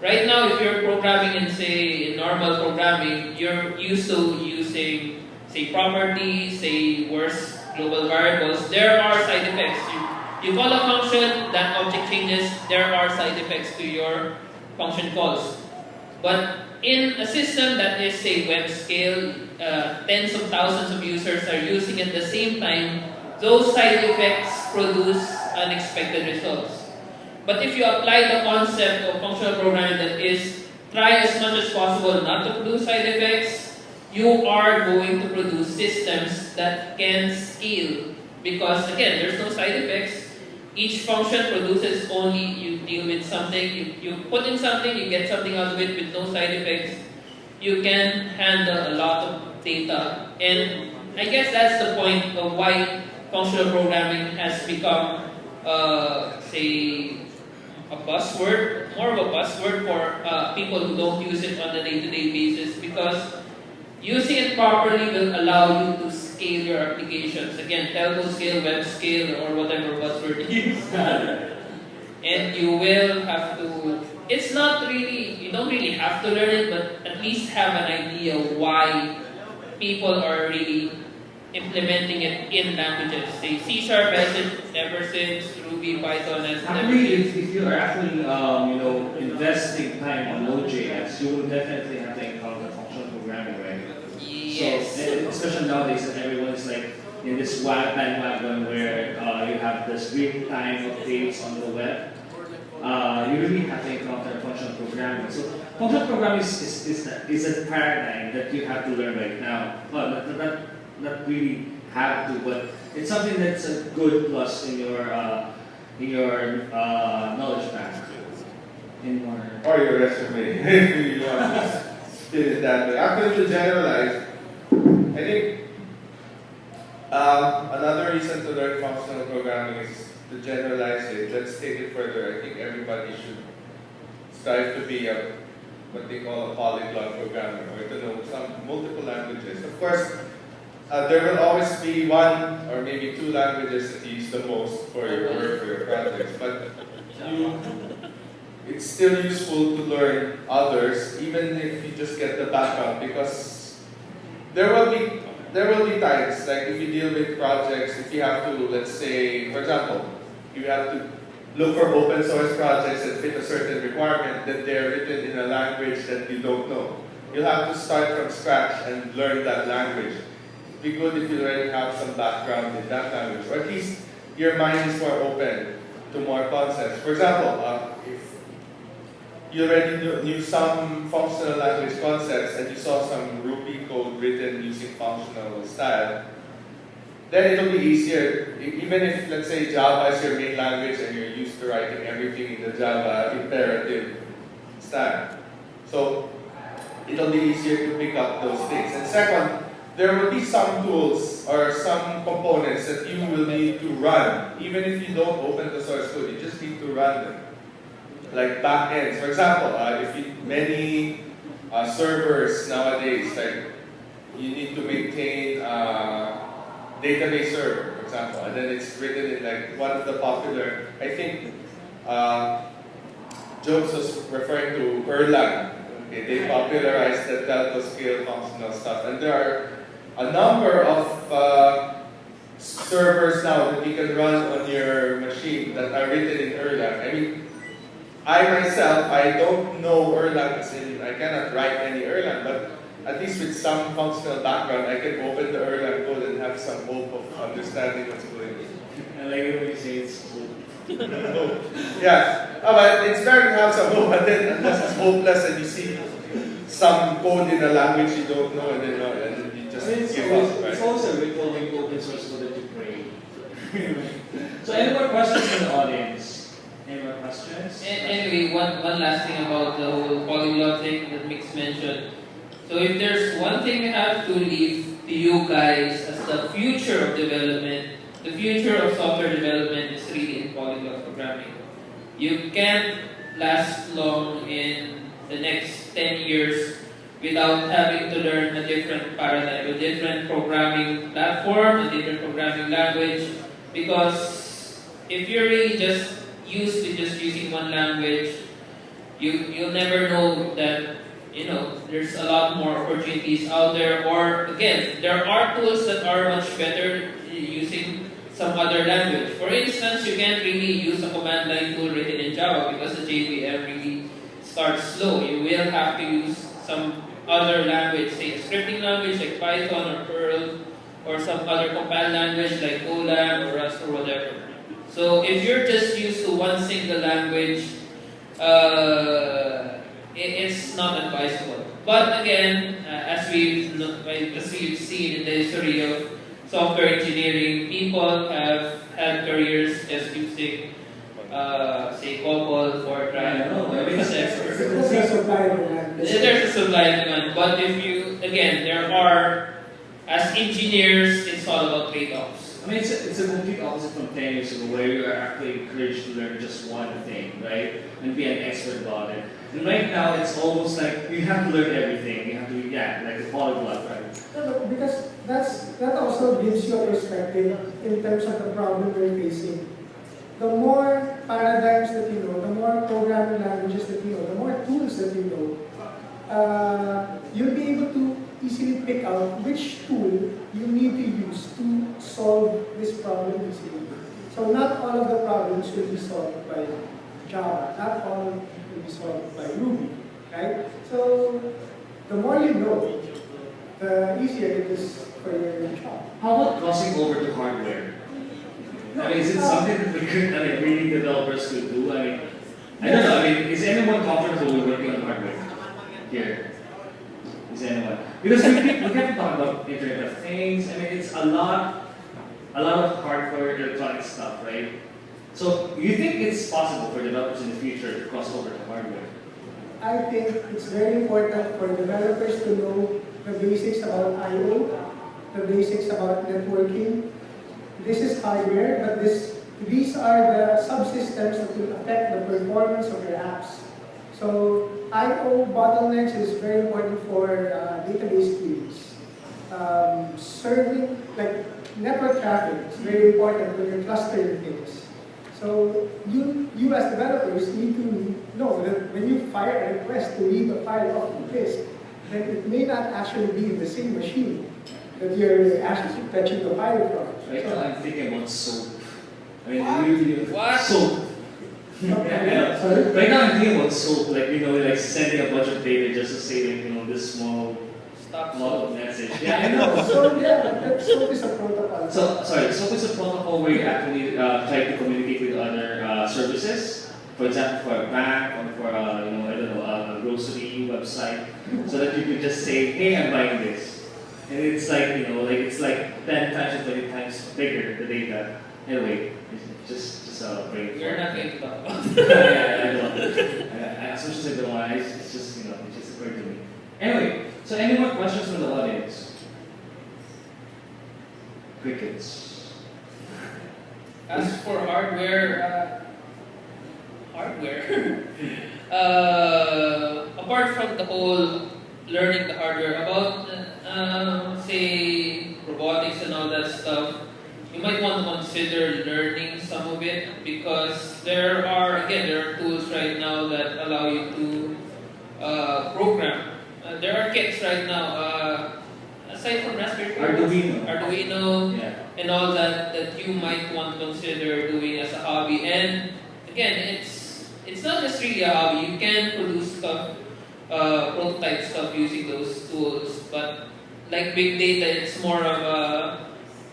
Right now, if you're programming in, say, normal programming, you're used to using, say, properties, say, worse global variables. There are side effects. You call a function, that object changes, there are side effects to your function calls. But in a system that is, say, web scale, tens of thousands of users are using at the same time, those side effects produce unexpected results. But if you apply the concept of functional programming, that is, try as much as possible not to produce side effects, you are going to produce systems that can scale. Because again, there's no side effects. Each function produces only, you deal with something, you put in something, you get something out of it with no side effects. You can handle a lot of data. And I guess that's the point of why functional programming has become, say, a buzzword, more of a buzzword for people who don't use it on a day-to-day basis, because using it properly will allow you to scale your applications. Again, telco scale, web scale, or whatever buzzword you use. And you will have to, it's not really, you don't really have to learn it, but at least have an idea why people are really implementing it in languages. Say C# has it ever since, Ruby, Python has it ever since. If you are actually investing time on Node.js, you will definitely have to encounter functional programming, right? Yes. So, especially nowadays that everyone is like in this wild bandwagon where you have this real-time updates on the web. You really have to encounter functional programming. So functional programming is a paradigm that you have to learn right now. Well, not really have to, but it's something that's a good plus in your knowledge bank. Or your resume, if you want to spin it that way. Actually, to generalize, I think another reason to learn functional programming is to generalize it. Let's take it further. I think everybody should strive to be what they call a polyglot programmer, or to know some multiple languages. Of course, there will always be one or maybe two languages that you use the most for your work, for your projects, but it's still useful to learn others, even if you just get the background, because there will be times, like if you deal with projects, if you have to, let's say, for example, you have to look for open source projects that fit a certain requirement, that they're written in a language that you don't know. You'll have to start from scratch and learn that language. It'd be good if you already have some background in that language, or at least your mind is more open to more concepts. For example, if you already knew some functional language concepts and you saw some Ruby code written using functional style, then it'll be easier. Even if, let's say, Java is your main language and you're used to writing everything in the Java imperative style. So it'll be easier to pick up those things. And second, there will be some tools or some components that you will need to run. Even if you don't open the source code, you just need to run them. Like backends. For example, many servers nowadays, like you need to maintain database server, for example, and then it's written in like one of the popular, I think Jobs was referring to Erlang. Okay, they popularized the telco scale functional stuff, and there are a number of servers now that you can run on your machine that are written in Erlang. I mean, I myself, I don't know Erlang, as in I cannot write any Erlang, but at least with some functional background, I can open the Erlang code and have some hope of understanding what's going on. I like it when you say it's cool. Yeah, but it's better to have some hope, but then unless it's hopeless and you see some code in a language you don't know, and then you just give up. Right? It's also a ritual when you open source code that you pray. So any more questions from the audience? Any more questions? Anyway, one last thing about the whole polyglot thing that Mix mentioned. So if there's one thing we have to leave to you guys as the future of development, the future of software development is really in polyglot programming. You can't last long in the next 10 years without having to learn a different paradigm, a different programming platform, a different programming language, because if you're really just used to just using one language, you'll never know that there's a lot more opportunities out there, or again, there are tools that are much better using some other language. For instance, you can't really use a command line tool written in Java because the JVM really starts slow. You will have to use some other language, say a scripting language like Python or Perl, or some other compile language like Golang or Rust or whatever. So if you're just used to one single language, it's not advisable. But again, as we've seen in the history of software engineering, people have had careers just using, say, COBOL, Fortran, etc. There's a supply and demand. There's a supply and demand. But if you, again, there are, as engineers, it's all about trade-offs. I mean, it's a complete opposite from 10 years ago, where you are actually encouraged to learn just one thing, right? And be an expert about it. And right now, it's almost like you have to learn everything. You have to, like a polyglot, right? No, because that also gives you a perspective in terms of the problem you're facing. The more paradigms that you know, the more programming languages that you know, the more tools that you know, you'll be able to easily pick out which tool you need to use to solve this problem easily. So not all of the problems will be solved by Java, not all will be solved by Ruby, right? So the more you know, the easier it is for your job. How about crossing over to hardware? I mean, is it something that really developers could do? I mean, I don't know. I mean, is anyone comfortable with working on hardware here? Is anyone? Because we have to talk about Internet of Things. I mean, it's a lot of hardware, electronic stuff, right? So, you think it's possible for developers in the future to cross over to hardware? I think it's very important for developers to know the basics about I/O, the basics about networking. This is hardware, but these are the subsystems that will affect the performance of your apps. So I/O bottlenecks is very important for database queries. Serving, like network traffic, is very important when you're clustering things. So you as developers need to know that when you fire a request to read a file off the disk, then it may not actually be in the same machine that you're actually fetching the file from. Right now I'm thinking about soap. I mean, really, What? soap. Yeah. Sorry? Right now I'm thinking about soap, like sending a bunch of data just to say this small message. Yeah, I know. So yeah, SOAP is a protocol. So, sorry, SOAP is a protocol where you actually try to communicate with other services. For example, for a bank or for a grocery website, so that you could just say, "Hey, I'm buying this," and it's like it's like 10 times or 20 times bigger the data. Anyway, it's just brain. You're not going to talk about Yeah, I know. As much as I don't want, it's just it just occurred to me. Anyway, so any more questions from the audience? Crickets. As for hardware, apart from the whole learning the hardware about, say, robotics and all that stuff, you might want to consider learning some of it because there are tools right now that allow you to program. There are kits right now, aside from Raspberry Pi, Arduino, Yeah. and all that you might want to consider doing as a hobby. And again, it's not just really a hobby. You can produce stuff, prototype stuff using those tools. But like big data, it's more of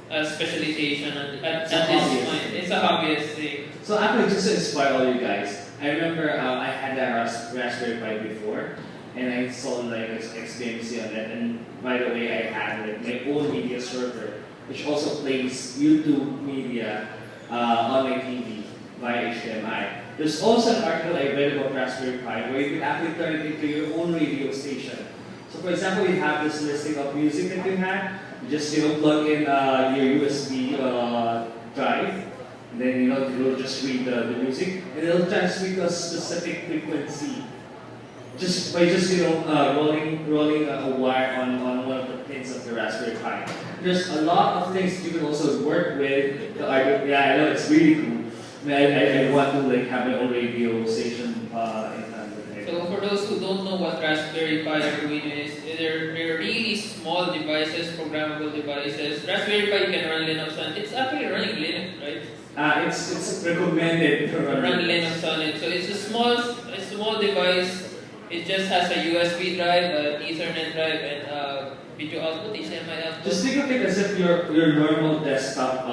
a specialization at this point. It's a hobbyist thing. So actually, just to inspire all you guys, I remember I had a Raspberry Pi before, and I installed like XBMC on it. And by the way, I had like my own media server, which also plays YouTube media on my TV via HDMI. There's also an article I read about Raspberry Pi where you can actually turn it into your own radio station. So for example, you have this listing of music that you had. You just plug in your USB drive, and then you'll just read the music, and it'll transmit a specific frequency. Just by rolling a wire on one of the pins of the Raspberry Pi. There's a lot of things you can also work with. Yeah, I know it's really cool. I want to have my own radio station So for those who don't know what Raspberry Pi Arduino is, they're really small devices, programmable devices. Raspberry Pi can run Linux on it. It's actually running Linux, right? It's recommended to run Linux on it. So it's a small device. It just has a USB drive, an Ethernet drive, and video output, HDMI output. Just think of it as if your normal desktop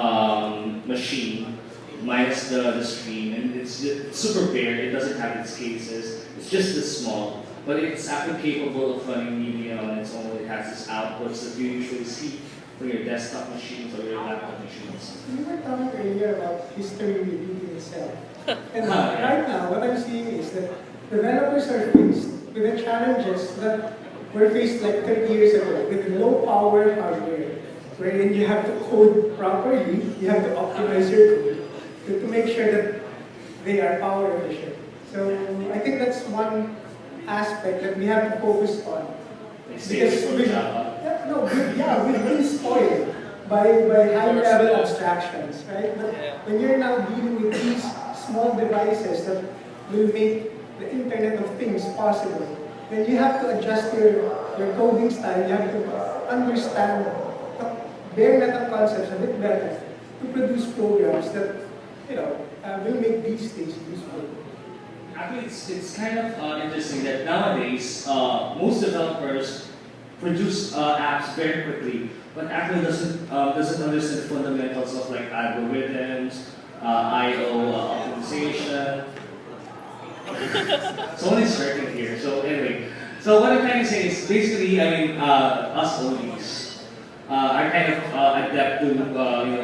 machine minus the screen, and it's super bare. It doesn't have its cases. It's just this small, but it's actually capable of running media on its own. It has its outputs that you usually see for your desktop machines or your laptop machines. We were talking earlier about history repeating itself. And right now, what I'm seeing is that developers are faced with the challenges that were faced like 30 years ago with low power hardware, wherein you have to code properly, you have to optimize your code to make sure that they are power efficient. So I think that's one aspect that we have to focus on. Because we've been spoiled by high-level abstractions, right? But when you're now dealing with these small devices that will make the Internet of Things possible, then you have to adjust your coding style. You have to understand bare metal concepts a bit better to produce programs that will make these things useful. Actually, it's kind of interesting that nowadays most developers produce apps very quickly, but actually doesn't understand the fundamentals of like algorithms, I/O optimization. Someone's hurting here. So anyway, so what I'm trying to say is basically, us OGs are kind of adept to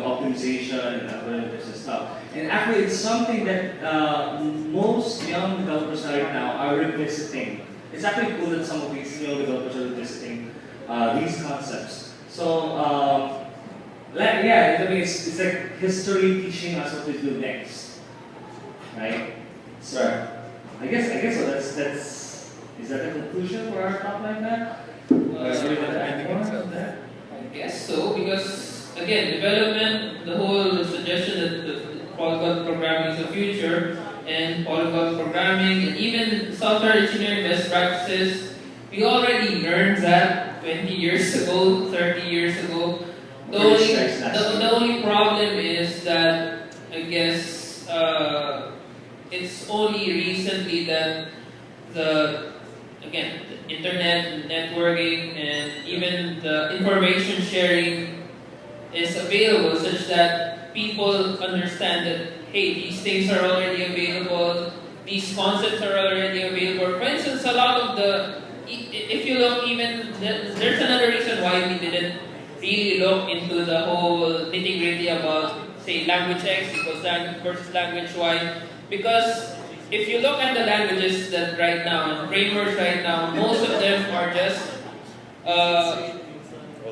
optimization and algorithms and stuff. And actually, it's something that most young developers right now are revisiting. It's actually cool that some of these young developers are revisiting these concepts. So it's like history teaching us what to do next, right? So I guess so. That's is that the conclusion for our top line then? I guess so, because again, development, the whole suggestion that the polyglot programming is the future, and polyglot programming, and even software engineering best practices, we already learned that 20 years ago, 30 years ago. The only problem is that, I guess, it's only recently that the internet, networking, and even the information sharing is available such that people understand that, hey, these things are already available, these concepts are already available. For instance, a lot of if you look even, there's another reason why we didn't really look into the whole nitty-gritty about, say, language X equals versus language Y, because if you look at the languages that right now, and frameworks right now, most of them are just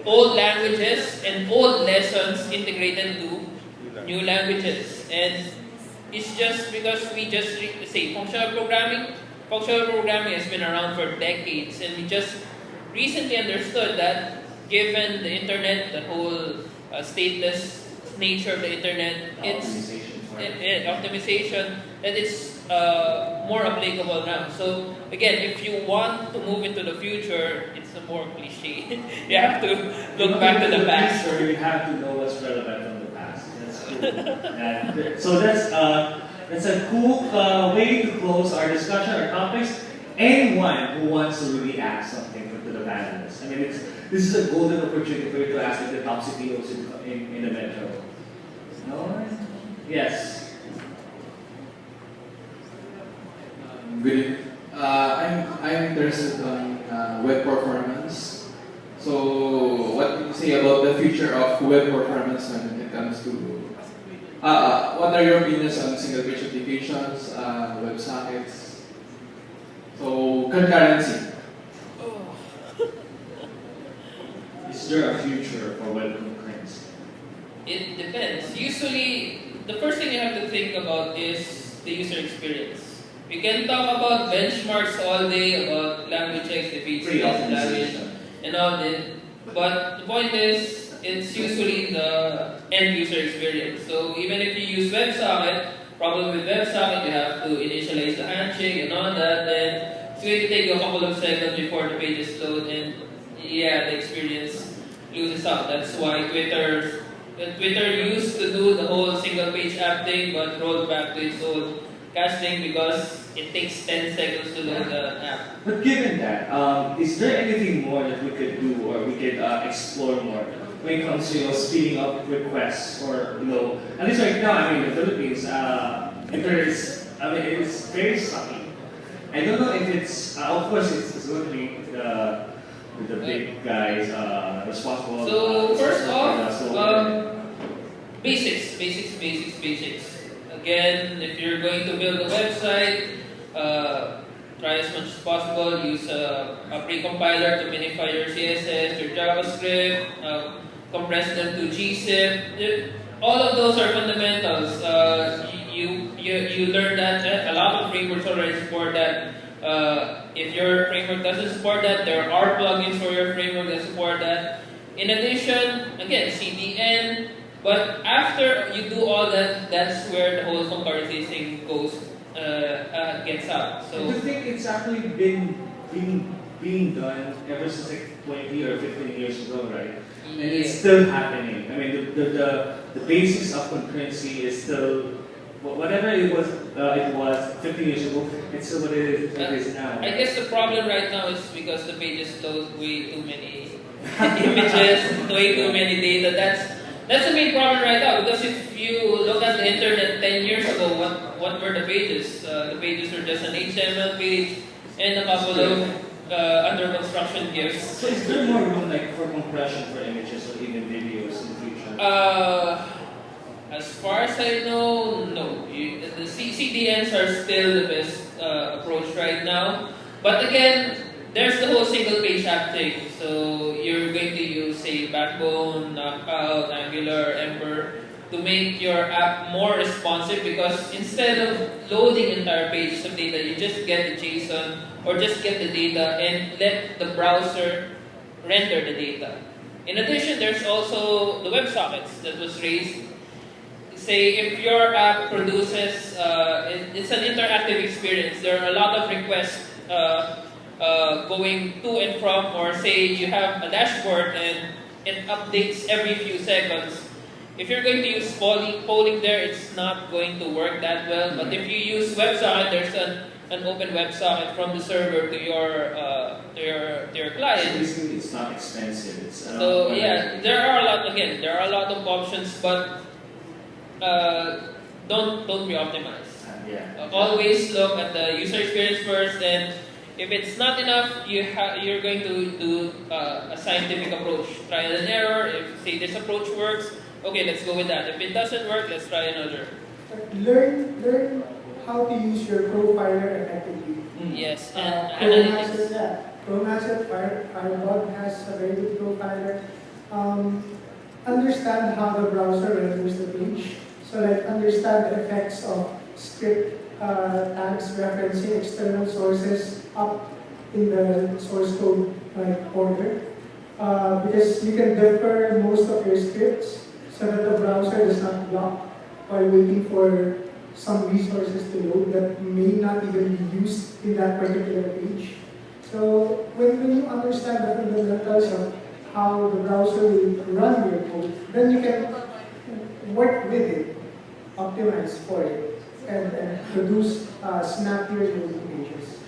old languages and old lessons integrated to new languages. And it's just because we just say functional programming. Functional programming has been around for decades, and we just recently understood that given the internet, the whole stateless nature of the internet, it's optimization that is more applicable now. So again, if you want to move into the future, it's a more cliche. You have to look back to the past. You have to know what's relevant from the past. That's cool. And so that's a cool way to close our discussion, our topics. Anyone who wants to really ask something to the panelists. I mean, this is a golden opportunity for you to ask the top CTOs in the metro. No? Yes. Good evening. I'm interested on web performance. So, what do you say about the future of web performance when it comes to what are your opinions on single page applications, web sockets? So, concurrency. Is there a future for web concurrency? It depends. Usually, the first thing you have to think about is the user experience. We can talk about benchmarks all day, about language X defeats language, and all that. But the point is, it's usually the end user experience. So even if you use WebSocket, probably with WebSocket you have to initialize the handshake and all that, then it's going to take you a couple of seconds before the pages load, and yeah, the experience loses out. That's why Twitter used to do the whole single page app thing, but rolled back to its old casting because it takes 10 seconds to load the app. But given that, is there anything more that we could do or we could explore more when it comes to speeding up requests, or at least right now, I mean, in the Philippines, it's very sucky. I don't know if it's of course it's going to be the big guys responsible. So first off, basics. Again, if you're going to build a website, try as much as possible, use a pre-compiler to minify your CSS, your JavaScript, compress them to gzip. All of those are fundamentals. You learn that a lot of frameworks already support that. If your framework doesn't support that, there are plugins for your framework that support that. In addition, again, CDN. But after you do all that, that's where the whole concurrency thing gets out. So I think it's actually been being done ever since like 20 or 15 years ago, right? And it's still happening. I mean, the basics of concurrency is still whatever it was 15 years ago. It's still what it is now. I guess the problem right now is because the pages load way too many images, way too many data. That's the main problem right now, because if you look at the internet 10 years ago, what were the pages? The pages were just an HTML page and a couple of under construction GIFs. So is there more room for compression for images or even videos in the future? As far as I know, no. The CDNs are still the best approach right now. But again, there's the whole single page app thing. So you're going to use, say, Backbone, Knockout, Angular, Ember to make your app more responsive, because instead of loading entire pages of data, you just get the JSON or just get the data and let the browser render the data. In addition, there's also the WebSockets that was raised. Say if your app produces, it's an interactive experience. There are a lot of requests going to and from, or say you have a dashboard and it updates every few seconds. If you're going to use polling there, it's not going to work that well. But if you use WebSocket, there's an open WebSocket from the server to your client. So basically, it's not expensive. So yeah, there are a lot of options, but don't be optimized. Always look at the user experience first, and if it's not enough, you're going to do a scientific approach, trial and error. If say this approach works, okay, let's go with that. If it doesn't work, let's try another. Learn how to use your profiler effectively. Yes, Chrome has Firebug has a very good profiler. understand how the browser renders the page. So like understand the effects of script tags referencing external sources up in the source code order. Because you can defer most of your scripts so that the browser does not block while waiting for some resources to load that may not even be used in that particular page. So when you understand the fundamentals of how the browser will run your code, then you can work with it, optimize for it, and produce snappier loading pages.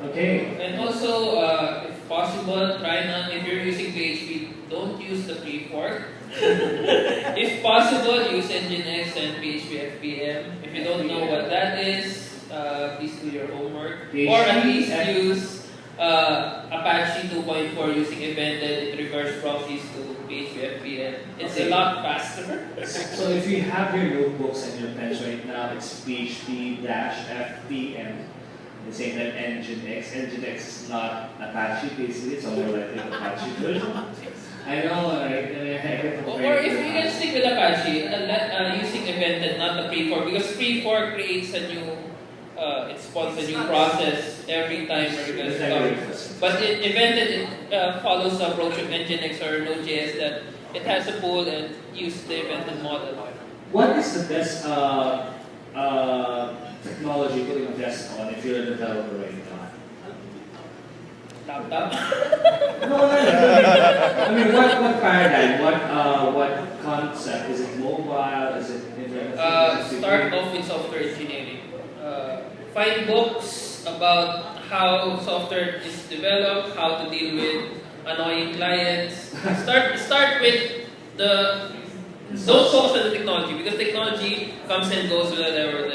Okay. And also, if possible, try not, if you're using PHP, don't use the pre-fork. If possible, use Nginx and PHP FPM. If you don't know what that is, please do your homework. Or at least use Apache 2.4 using evented. It reverse proxies to PHP FPM. It's a lot faster. So if you have your notebooks and your pens right now, it's PHP-FPM. The same time Nginx. Nginx is not Apache basically, it's more like the Apache version. I know, right? Or if you can stick with Apache, using evented, not the pre-fork, because pre-fork creates a new, it spawns a new process every time a request comes. But evented, it follows the approach of Nginx or Node.js that it has a pool and use the evented model. What is the best technology putting a desk on if you're a developer right now? Laptop? No. I mean, what paradigm? What concept? Is it mobile? Is it internet? Start off with software engineering. Find books about how software is developed, how to deal with annoying clients. Start with the. Don't focus on the technology because technology comes and goes whatever.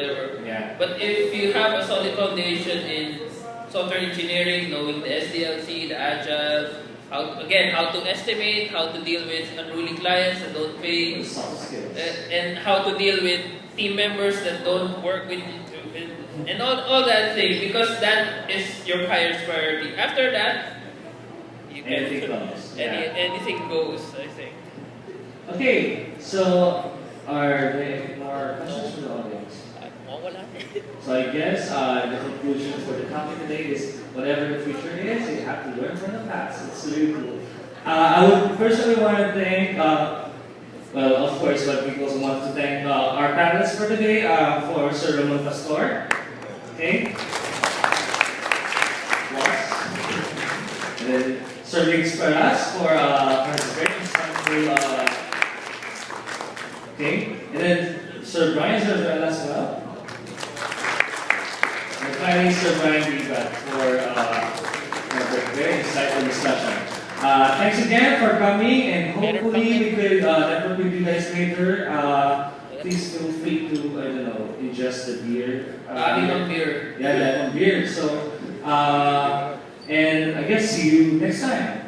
Yeah. But if you have a solid foundation in software engineering, knowing the SDLC, the Agile, how to estimate, how to deal with unruly clients that don't pay, and how to deal with team members that don't work with and all that thing, because that is your highest priority. After that, you can anything goes, I think. Okay, so are there any more questions from the audience? So I guess the conclusion for the topic today is whatever the future is, you have to learn from the past. It's really cool. I would personally want to thank, well, of course, but we also want to thank our panelists for today, for Sir Ramon Pastor. Okay. And then Sir Miguel Paraz for participating. Okay. And then Sir Bryan Zarzuela as well. And finally, Sir Bibat for a very insightful discussion. Thanks again for coming, and hopefully we could network with you guys later. Please feel free to, I don't know, ingest the beer. Beer. Yeah, that one beer. So, and I guess see you next time.